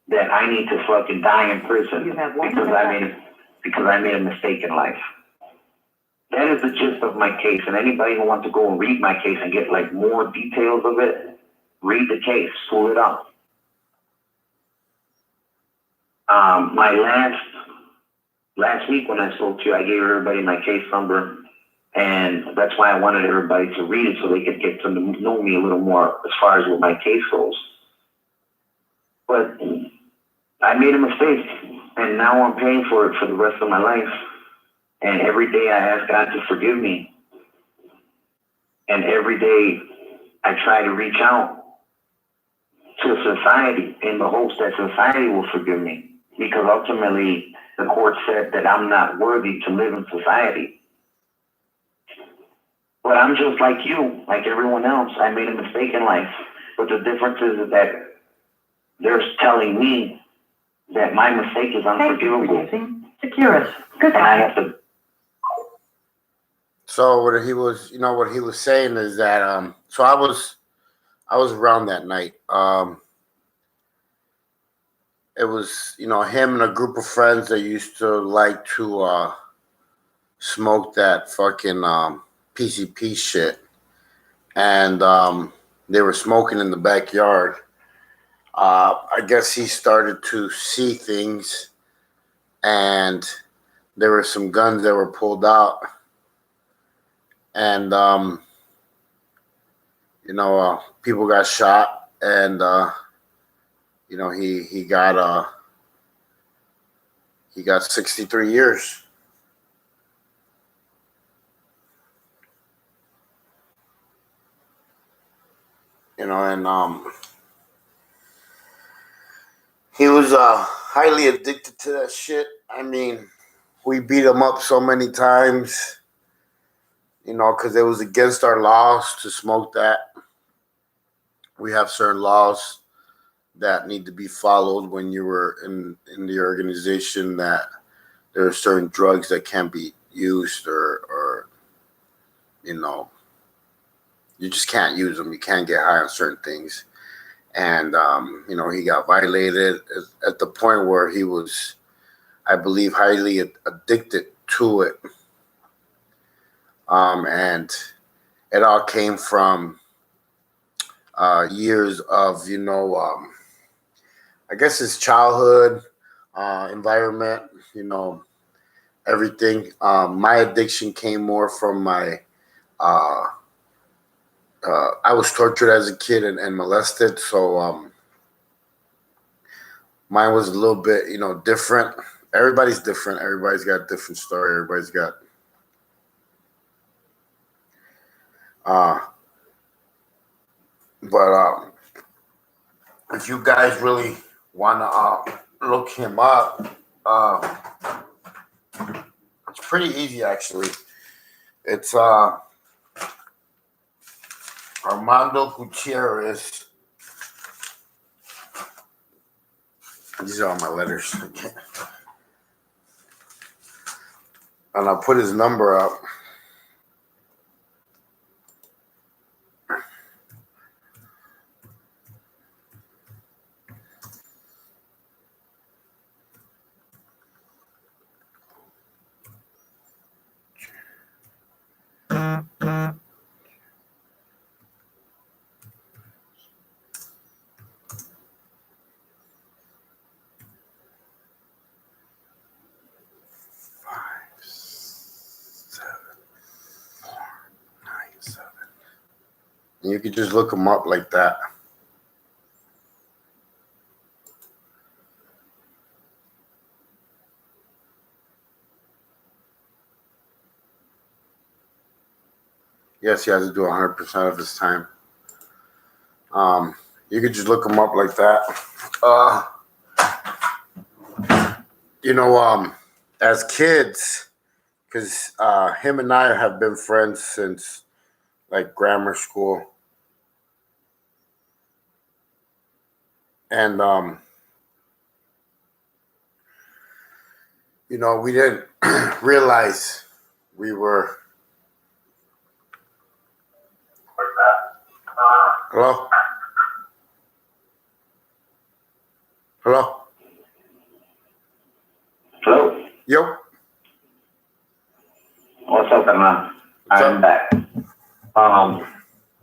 that I need to fucking die in prison because I made a mistake in life. That is the gist of my case. And anybody who wants to go and read my case and get like more details of it, read the case, pull it up. My last week when I spoke to you, I gave everybody my case number, and that's why I wanted everybody to read it so they could get to know me a little more as far as what my case goes. But I made a mistake, and now I'm paying for it for the rest of my life. And every day I ask God to forgive me. And every day I try to reach out to society in the hopes that society will forgive me. Because ultimately, the court said that I'm not worthy to live in society. But I'm just like you, like everyone else. I made a mistake in life. But the difference is that they're telling me that my mistake is unforgivable. Securus. Good. And I have to. So what he was saying is that so I was around that night. It was, him and a group of friends that used to like to smoke that fucking PCP shit. And they were smoking in the backyard. I guess he started to see things, and there were some guns that were pulled out. And, people got shot, and, he got 63 years. And he was highly addicted to that shit. I mean, we beat him up so many times, because it was against our laws to smoke that. We have certain laws that need to be followed when you were in the organization, that there are certain drugs that can't be used or you just can't use them. You can't get high on certain things. And, he got violated at the point where he was, I believe, highly addicted to it. And it all came from years of, I guess his childhood environment, everything. My addiction came more from my, I was tortured as a kid and molested. So mine was a little bit, different. Everybody's different. Everybody's got a different story. Everybody's got, but if you guys really want to look him up, it's pretty easy, actually. It's Armando Gutierrez. These are all my letters. And I'll put his number up. And you could just look them up like that. Yes, he has to do 100% of his time. You could just look them up like that. As kids, because him and I have been friends since like grammar school. And, we didn't realize we were. Hello? Hello? Hello. Yep. What's up, man? What's I'm up? back.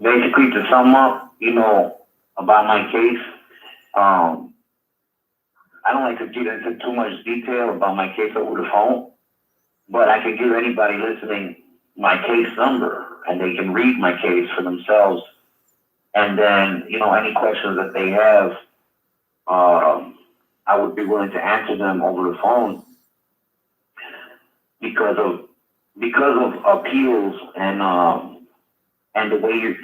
Basically, to sum up, about my case, I don't like to get into too much detail about my case over the phone, but I can give anybody listening my case number, and they can read my case for themselves. And then, any questions that they have, I would be willing to answer them over the phone because of appeals and the way you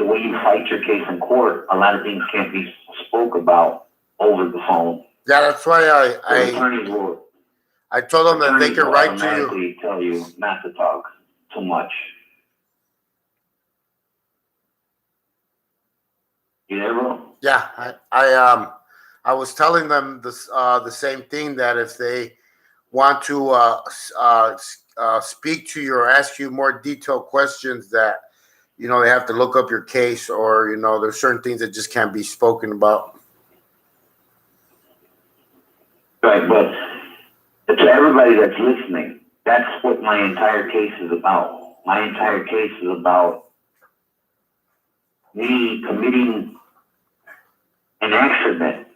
fight your case in court. A lot of things can't be spoke about over the phone. Yeah, that's why I told them that they can write to you. Tell you not to talk too much. You there, bro? Yeah, I was telling them this the same thing, that if they want to speak to you or ask you more detailed questions, that they have to look up your case, or there's certain things that just can't be spoken about. Right, but to everybody that's listening, that's what my entire case is about. My entire case is about me committing an accident,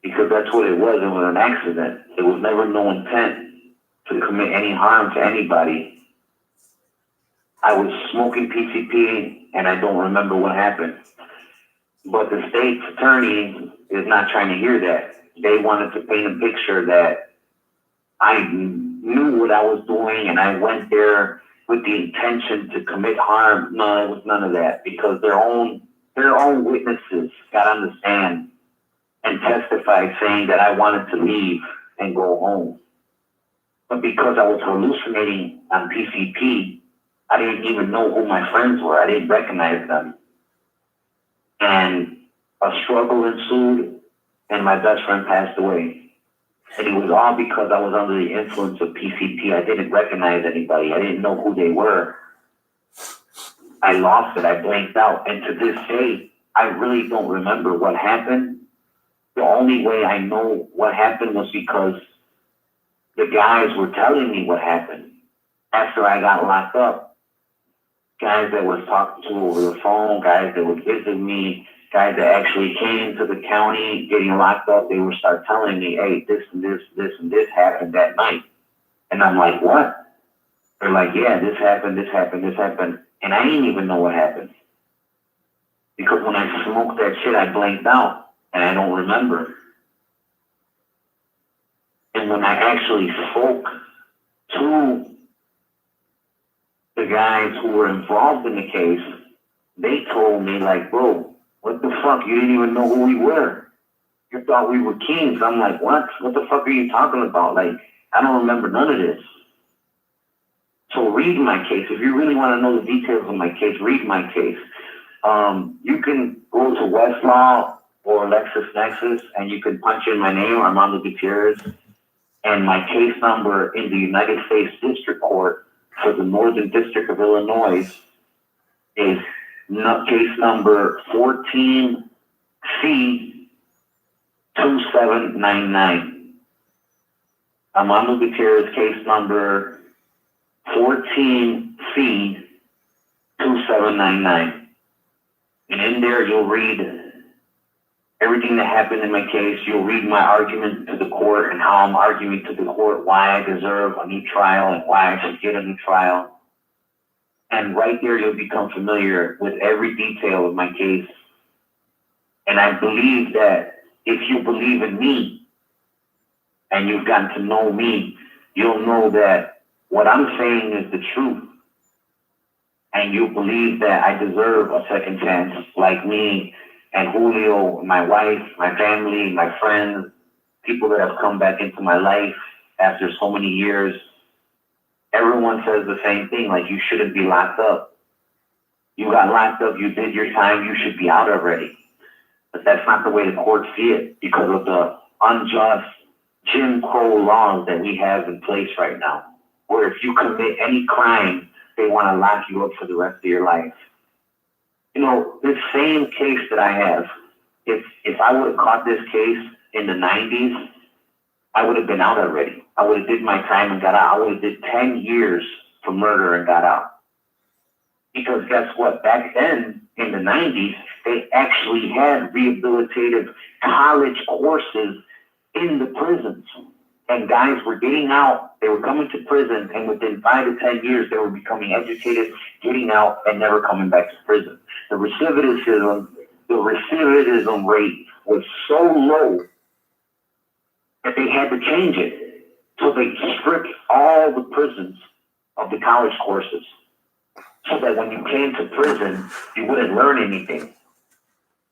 because that's what it was. It was an accident. It was never no intent to commit any harm to anybody. I was smoking PCP, and I don't remember what happened. But the state's attorney is not trying to hear that. They wanted to paint a picture that I knew what I was doing, and I went there with the intention to commit harm. No, it was none of that, because their own witnesses got on the stand and testified saying that I wanted to leave and go home. But because I was hallucinating on PCP, I didn't even know who my friends were. I didn't recognize them. And a struggle ensued, and my best friend passed away. And it was all because I was under the influence of PCP. I didn't recognize anybody. I didn't know who they were. I lost it. I blanked out. And to this day, I really don't remember what happened. The only way I know what happened was because the guys were telling me what happened. After I got locked up, guys that was talking to over the phone, guys that would visit me, guys that actually came to the county getting locked up, they would start telling me, hey, this and this, this and this happened that night. And I'm like, what? They're like, yeah, this happened, this happened, this happened. And I didn't even know what happened. Because when I smoked that shit, I blanked out. And I don't remember. And when I actually spoke to the guys who were involved in the case, they told me, like, bro, what the fuck? You didn't even know who we were. You thought we were kings. I'm like, what? What the fuck are you talking about? Like, I don't remember none of this. So read my case. If you really want to know the details of my case, read my case. You can go to Westlaw or LexisNexis, and you can punch in my name, Armando Gutierrez, and my case number in the United States District Court for the Northern District of Illinois is case number 14C2799. Armando Gutierrez, case number 14C2799. And in there, you'll read everything that happened in my case. You'll read my argument to the court and how I'm arguing to the court why I deserve a new trial and why I should get a new trial. And right there, you'll become familiar with every detail of my case. And I believe that if you believe in me and you've gotten to know me, you'll know that what I'm saying is the truth. And you believe that I deserve a second chance, like me and Julio, my wife, my family, my friends, people that have come back into my life after so many years. Everyone says the same thing, like you shouldn't be locked up. You got locked up, you did your time, you should be out already. But that's not the way the courts see it because of the unjust Jim Crow laws that we have in place right now, where if you commit any crime, they want to lock you up for the rest of your life. You know, this same case that I have, if I would have caught this case in the 90s, I would have been out already. I would have did my time and got out. I would have did 10 years for murder and got out. Because guess what? Back then, in the 90s, they actually had rehabilitative college courses in the prisons. And guys were getting out, they were coming to prison, and within 5 to 10 years, they were becoming educated, getting out, and never coming back to prison. The recidivism rate was so low that they had to change it. So they stripped all the prisons of the college courses so that when you came to prison, you wouldn't learn anything.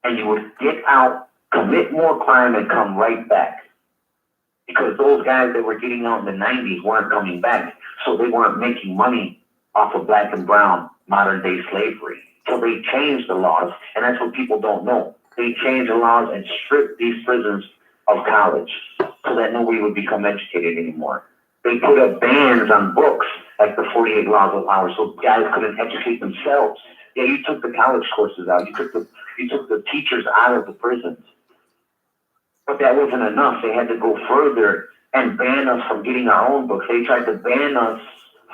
And you would get out, commit more crime, and come right back. Because those guys that were getting out in the 90s weren't coming back. So they weren't making money off of black and brown modern day slavery. So they changed the laws, and that's what people don't know. They changed the laws and stripped these prisons of college so that nobody would become educated anymore. They put up bans on books like the 48 Laws of Power so guys couldn't educate themselves. Yeah, you took the college courses out. You took the teachers out of the prisons. But that wasn't enough. They had to go further and ban us from getting our own books. They tried to ban us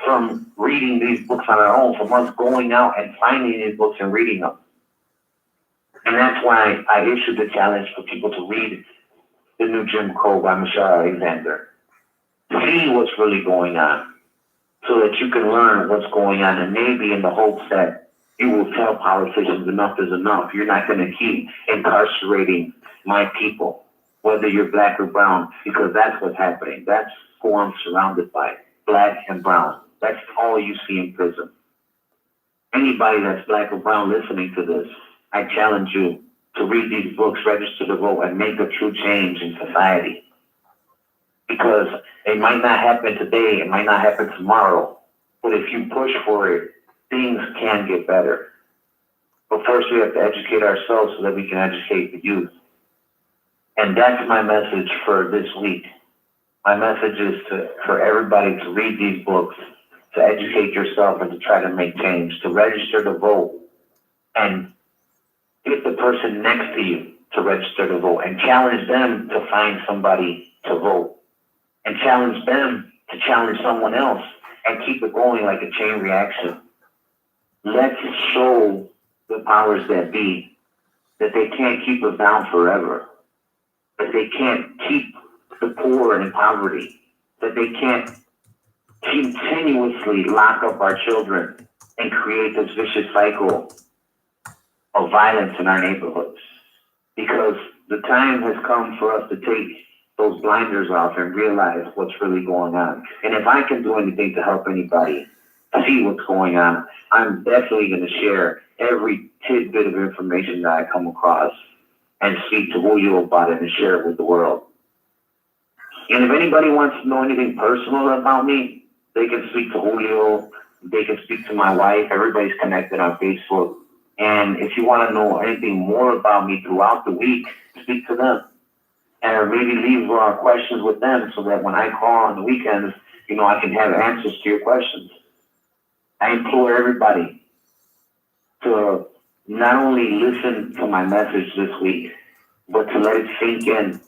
from reading these books on our own, from us going out and finding these books and reading them. And that's why I issued the challenge for people to read The New Jim Crow by Michelle Alexander. See what's really going on so that you can learn what's going on, and maybe in the hopes that you will tell politicians enough is enough. You're not going to keep incarcerating my people, whether you're black or brown, because that's what's happening. That's who I'm surrounded by, black and brown. That's all you see in prison. Anybody that's black or brown listening to this, I challenge you to read these books, register to vote, and make a true change in society. Because it might not happen today, it might not happen tomorrow, but if you push for it, things can get better. But first we have to educate ourselves so that we can educate the youth. And that's my message for this week. My message is for everybody to read these books, to educate yourself and to try to make change, to register to vote, and get the person next to you to register to vote, and challenge them to find somebody to vote, and challenge them to challenge someone else, and keep it going like a chain reaction. Let's show the powers that be that they can't keep us down forever, that they can't keep the poor in poverty, that they can't continuously lock up our children and create this vicious cycle of violence in our neighborhoods. Because the time has come for us to take those blinders off and realize what's really going on. And if I can do anything to help anybody see what's going on, I'm definitely going to share every tidbit of information that I come across and speak to Julio about it and share it with the world. And if anybody wants to know anything personal about me, they can speak to Julio, they can speak to my wife, everybody's connected on Facebook. And if you want to know anything more about me throughout the week, speak to them. And maybe leave questions with them so that when I call on the weekends, I can have answers to your questions. I implore everybody to not only listen to my message this week, but to let it sink in,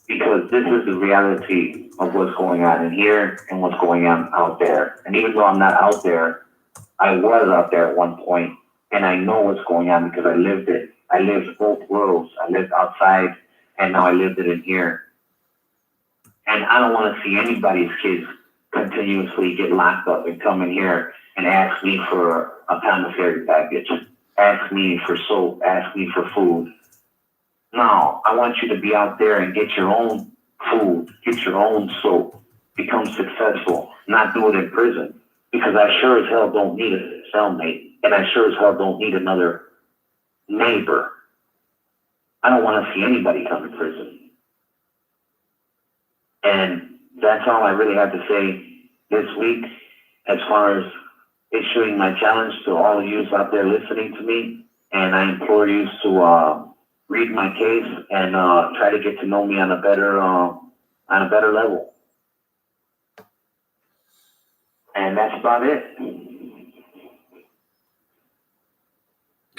because this is the reality of what's going on in here and what's going on out there. And even though I'm not out there, I was out there at one point, and I know what's going on because I lived it. I lived both worlds. I lived outside, and now I lived it in here. And I don't want to see anybody's kids continuously get locked up and come in here and ask me for a commissary package, ask me for soap, ask me for food. No, I want you to be out there and get your own food, get your own soap, become successful, not do it in prison. Because I sure as hell don't need a cellmate, and I sure as hell don't need another neighbor. I don't want to see anybody come to prison. And that's all I really have to say this week as far as issuing my challenge to all of you out there listening to me. And I implore you to read my case and try to get to know me on a better level. And that's about it.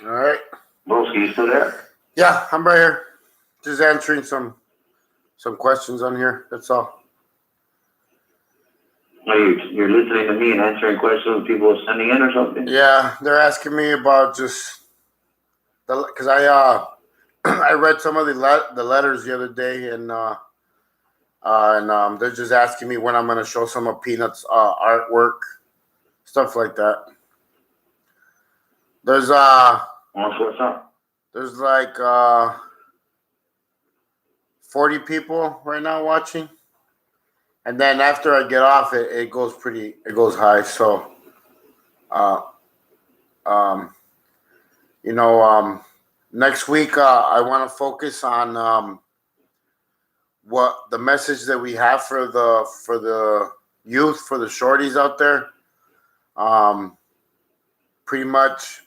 All right. Broski, you still there? Yeah, I'm right here. Just answering some questions on here. That's all. You're listening to me and answering questions people are sending in or something? Yeah, they're asking me about just because I I read some of the letters the other day, and they're just asking me when I'm gonna show some of Peanut's artwork, stuff like that. There's What's up? there's like 40 people right now watching, and then after I get off, it goes high. So, next week I want to focus on what the message that we have for the youth, for the shorties out there. Pretty much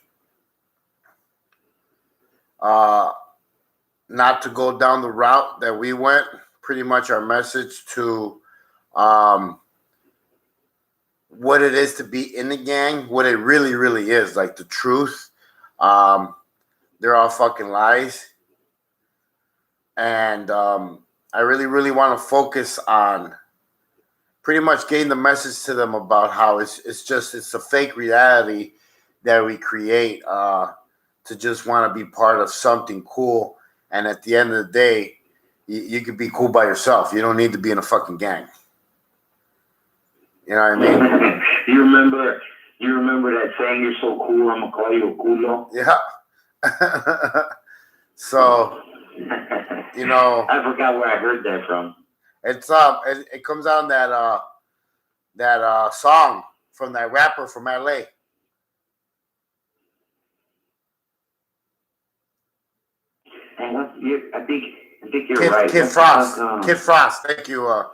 not to go down the route that we went. Pretty much our message to what it is to be in the gang, what it really, really is, like the truth. They're all fucking lies. And I really, really want to focus on pretty much getting the message to them about how it's a fake reality that we create to just want to be part of something cool. And at the end of the day, you could be cool by yourself. You don't need to be in a fucking gang. You know what I mean? You remember that saying, "You're so cool, I'm gonna call you a culo"? Yeah. So, I forgot where I heard that from. It's it comes on that song from that rapper from LA. I think you're right. Kid Frost. Kid Frost. Thank you,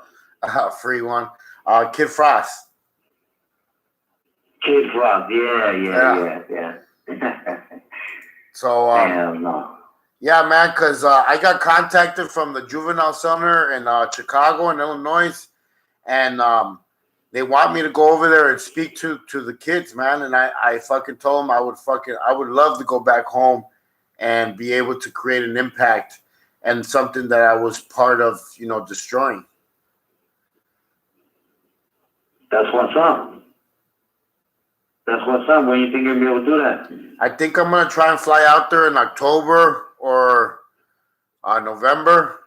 free one. Kid Frost. Kid Frost. Yeah. So, damn, no. yeah, man, because I got contacted from the juvenile center in Chicago and Illinois, and they want me to go over there and speak to the kids, man. And I fucking told them I would love to go back home and be able to create an impact and something that I was part of, destroying. That's what's up. When do you think you'll be able to do that? I think I'm gonna try and fly out there in October or November.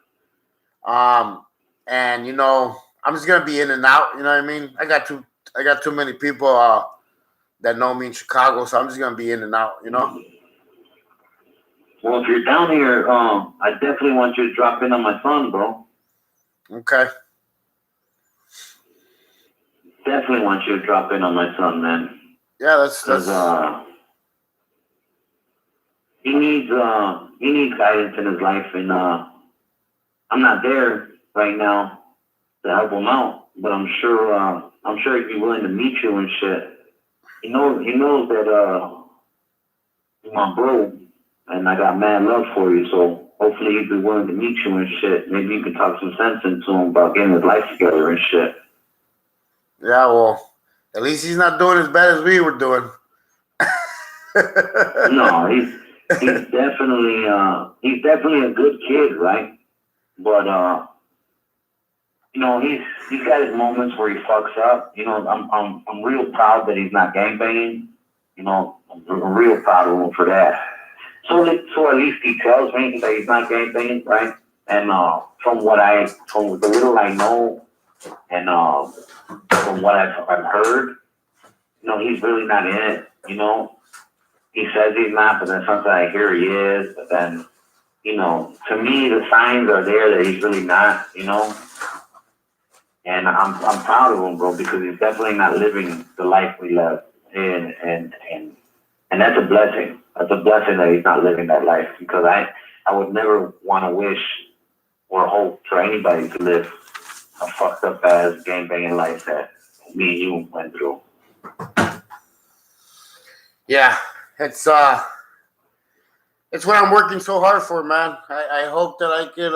And I'm just gonna be in and out. You know what I mean? I got too many people that know me in Chicago, so I'm just gonna be in and out. Well, if you're down here, I definitely want you to drop in on my son, bro. Okay. Definitely want you to drop in on my son, man. Yeah, that's he needs guidance in his life, and I'm not there right now to help him out, but I'm sure he'd be willing to meet you and shit. He knows that you're my bro, and I got mad love for you, so hopefully he'd be willing to meet you and shit. Maybe you can talk some sense into him about getting his life together and shit. Yeah, well, at least he's not doing as bad as we were doing. No, he's definitely a good kid, right? But he's got his moments where he fucks up. I'm real proud that he's not gangbanging. I'm real proud of him for that. So at least he tells me that he's not gangbanging, right? And from the little I know, And from what I've heard, he's really not in it. He says he's not, but then sometimes I hear he is. But then, to me, the signs are there that he's really not. And I'm proud of him, bro, because he's definitely not living the life we love. And that's a blessing. That's a blessing that he's not living that life, because I would never want to wish or hope for anybody to live a fucked up ass gangbanging life that me and you went through. Yeah, it's what I'm working so hard for, man. I hope that I could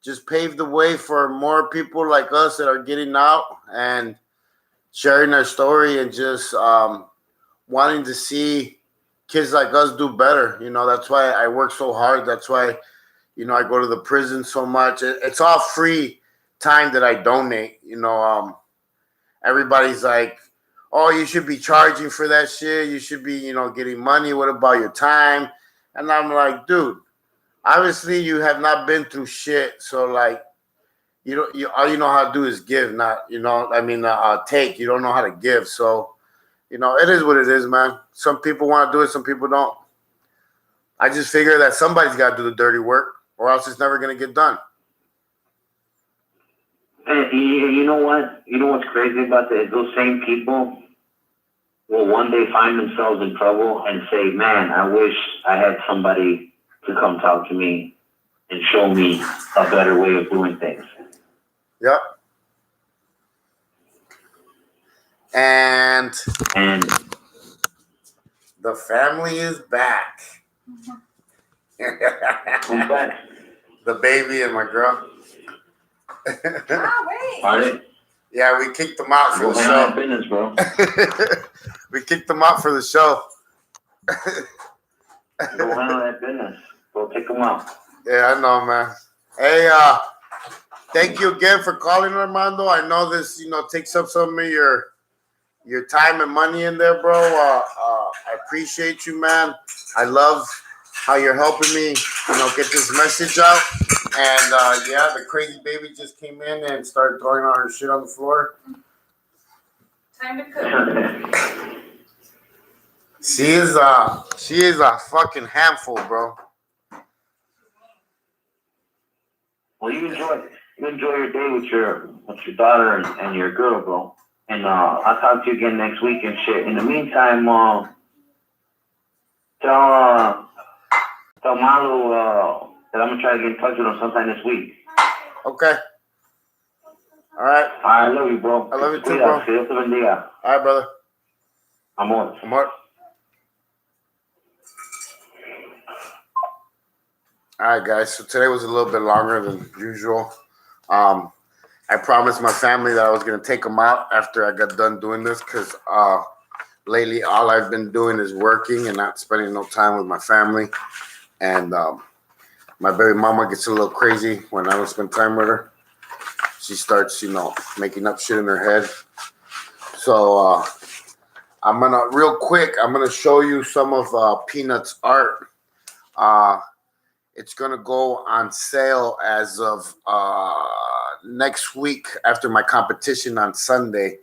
just pave the way for more people like us that are getting out and sharing their story, and just wanting to see kids like us do better. That's why I work so hard. That's why, I go to the prison so much. It's all free time that I donate. Everybody's like, oh, you should be charging for that shit. You should be, getting money. What about your time? And I'm like, dude, obviously you have not been through shit. So like, all you know how to do is give, not, take. You don't know how to give. So, it is what it is, man. Some people want to do it. Some people don't. I just figure that somebody's got to do the dirty work, or else it's never going to get done. And you know what? You know what's crazy about that? Those same people will one day find themselves in trouble and say, man, I wish I had somebody to come talk to me and show me a better way of doing things. Yep. And the family is back. Who's back? The baby and my girl. Are they? Yeah, we kicked them out for Go the handle that show. business, bro. We kicked them out for the show. Go handle that business. Go take them out. Yeah, I know, man. Hey, thank you again for calling, Armando. I know this, takes up some of your time and money in there, bro. I appreciate you, man. I love how you're helping me, get this message out. And yeah, the crazy baby just came in and started throwing all her shit on the floor. Time to cook. She is a fucking handful, bro. Well, you enjoy your day with your daughter and your girl, bro. And I'll talk to you again next week and shit. In the meantime, tell Malu that I'm gonna try to get in touch with him sometime this week. Okay. All right. I love you, bro. I love you too, bro. Dios te bendiga. All right, brother. Amor. All right, guys. So today was a little bit longer than usual. I promised my family that I was going to take them out after I got done doing this, because lately all I've been doing is working and not spending no time with my family. And my baby mama gets a little crazy when I don't spend time with her. She starts, making up shit in her head. So I'm going to show you some of Peanut's art. It's going to go on sale as of next week after my competition on Sunday.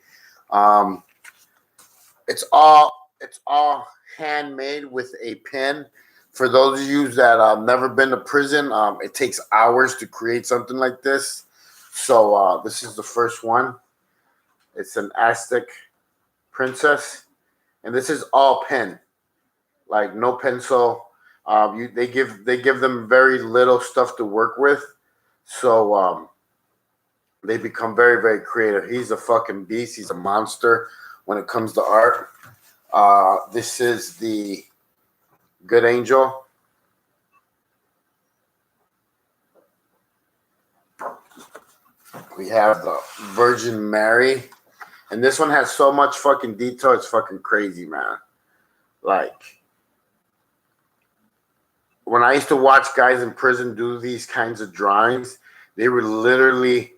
It's all handmade with a pen. For those of you that have never been to prison, it takes hours to create something like this. So this is the first one. It's an Aztec princess, and this is all pen, like no pencil. They give them very little stuff to work with, so they become very, very creative. He's a fucking beast. He's a monster when it comes to art. This is the Good Angel. We have the Virgin Mary, and this one has so much fucking detail. It's fucking crazy, man. Like, when I used to watch guys in prison do these kinds of drawings, they would literally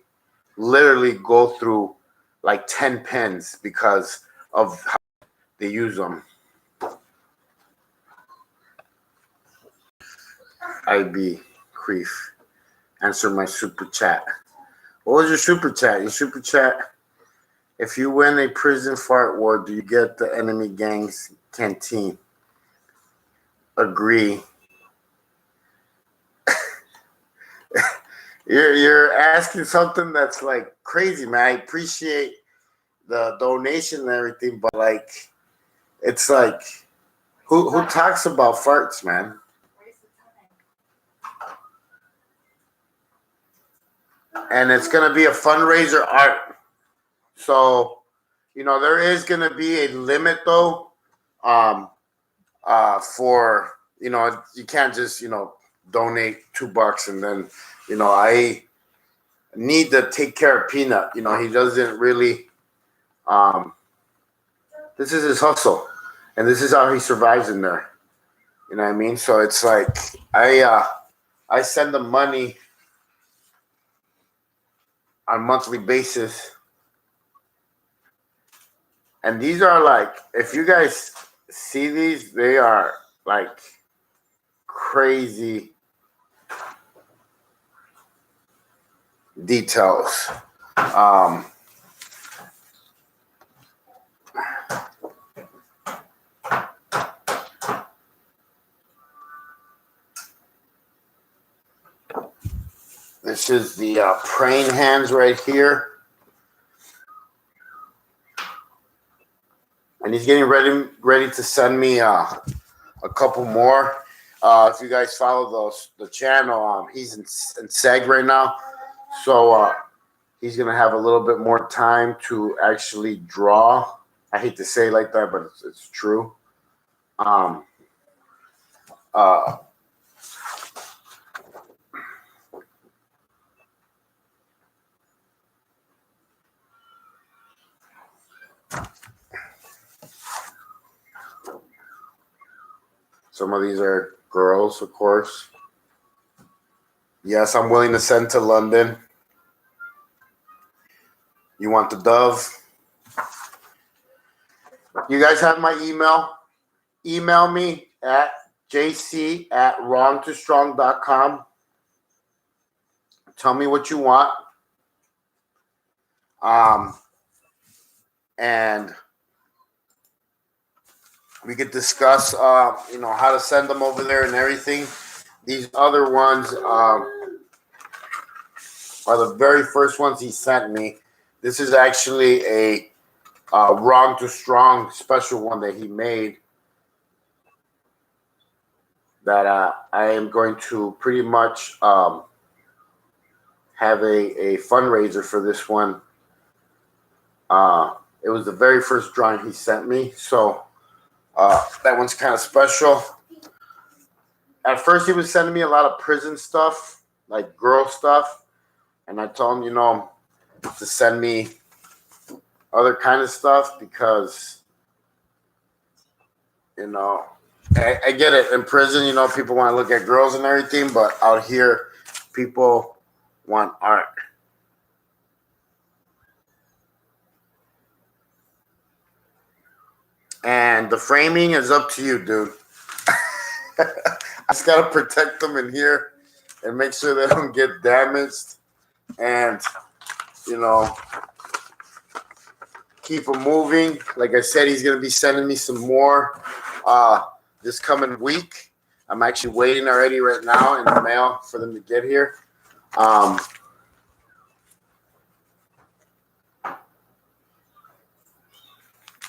go through like 10 pens because of how they use them. IB Creef, answer my super chat. What was your super chat? Your super chat. If you win a prison fart war, do you get the enemy gang's canteen? Agree. You're asking something that's like crazy, man. I appreciate the donation and everything, but like, it's like, who talks about farts, man? And it's gonna be a fundraiser art. So, there is gonna be a limit though. For you can't just donate $2 and then I need to take care of Peanut. He doesn't really. This is his hustle, and this is how he survives in there. You know what I mean? So it's like I send him money on a monthly basis, and these are like, if you guys see these, they are like crazy details. This is the praying hands right here. And he's getting ready to send me a couple more. If you guys follow the channel, he's in SEG right now. So he's going to have a little bit more time to actually draw. I hate to say it like that, but it's true. Some of these are girls, of course. Yes, I'm willing to send to London. You want the dove? You guys have my email. Email me at jc@wrongtostrong.com. Tell me what you want. And we could discuss, how to send them over there and everything. These other ones are the very first ones he sent me. This is actually a Wrong to Strong special one that he made that I am going to pretty much have a fundraiser for this one. It was the very first drawing he sent me, so that one's kind of special. At first, he was sending me a lot of prison stuff, like girl stuff, and I told him, to send me other kind of stuff because, I get it. In prison, people want to look at girls and everything, but out here, people want art. And the framing is up to you, dude. I just got to protect them in here and make sure they don't get damaged. And, keep them moving. Like I said, he's going to be sending me some more this coming week. I'm actually waiting already right now in the mail for them to get here.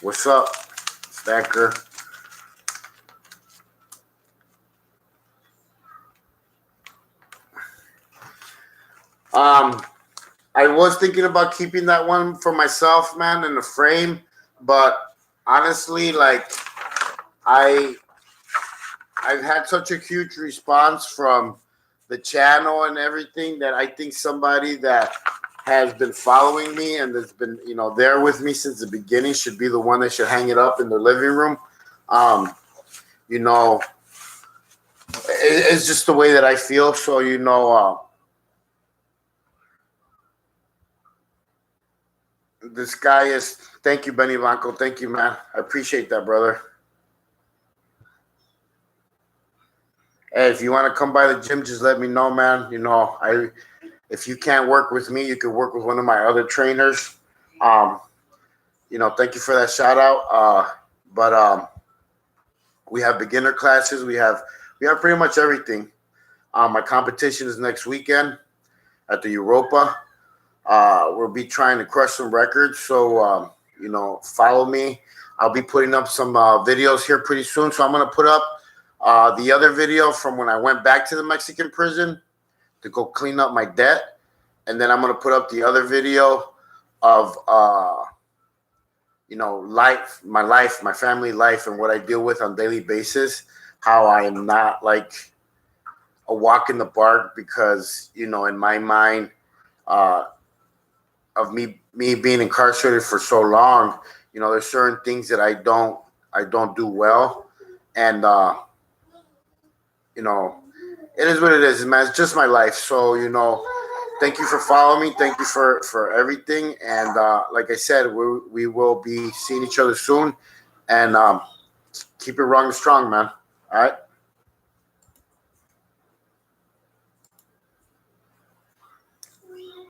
What's up, Stacker? I was thinking about keeping that one for myself, man, in the frame, but honestly, like I've had such a huge response from the channel and everything that I think somebody that has been following me and that's been, there with me since the beginning should be the one that should hang it up in the living room. It's just the way that I feel. So, this guy is, thank you, Benny Blanco. Thank you, man. I appreciate that, brother. Hey, if you want to come by the gym, just let me know, man. If you can't work with me, you can work with one of my other trainers. Thank you for that shout out. But we have beginner classes. We have pretty much everything. My competition is next weekend at the Europa. We'll be trying to crush some records. So, follow me. I'll be putting up some videos here pretty soon. So I'm going to put up the other video from when I went back to the Mexican prison to go clean up my debt. And then I'm going to put up the other video of, life, my family life, and what I deal with on a daily basis. How I am not like a walk in the park because, in my mind, of me being incarcerated for so long, there's certain things that I don't do well, and it is what it is, man. It's just my life. So thank you for following me. Thank you for everything, and like I said, we will be seeing each other soon, and keep it strong, man. All right.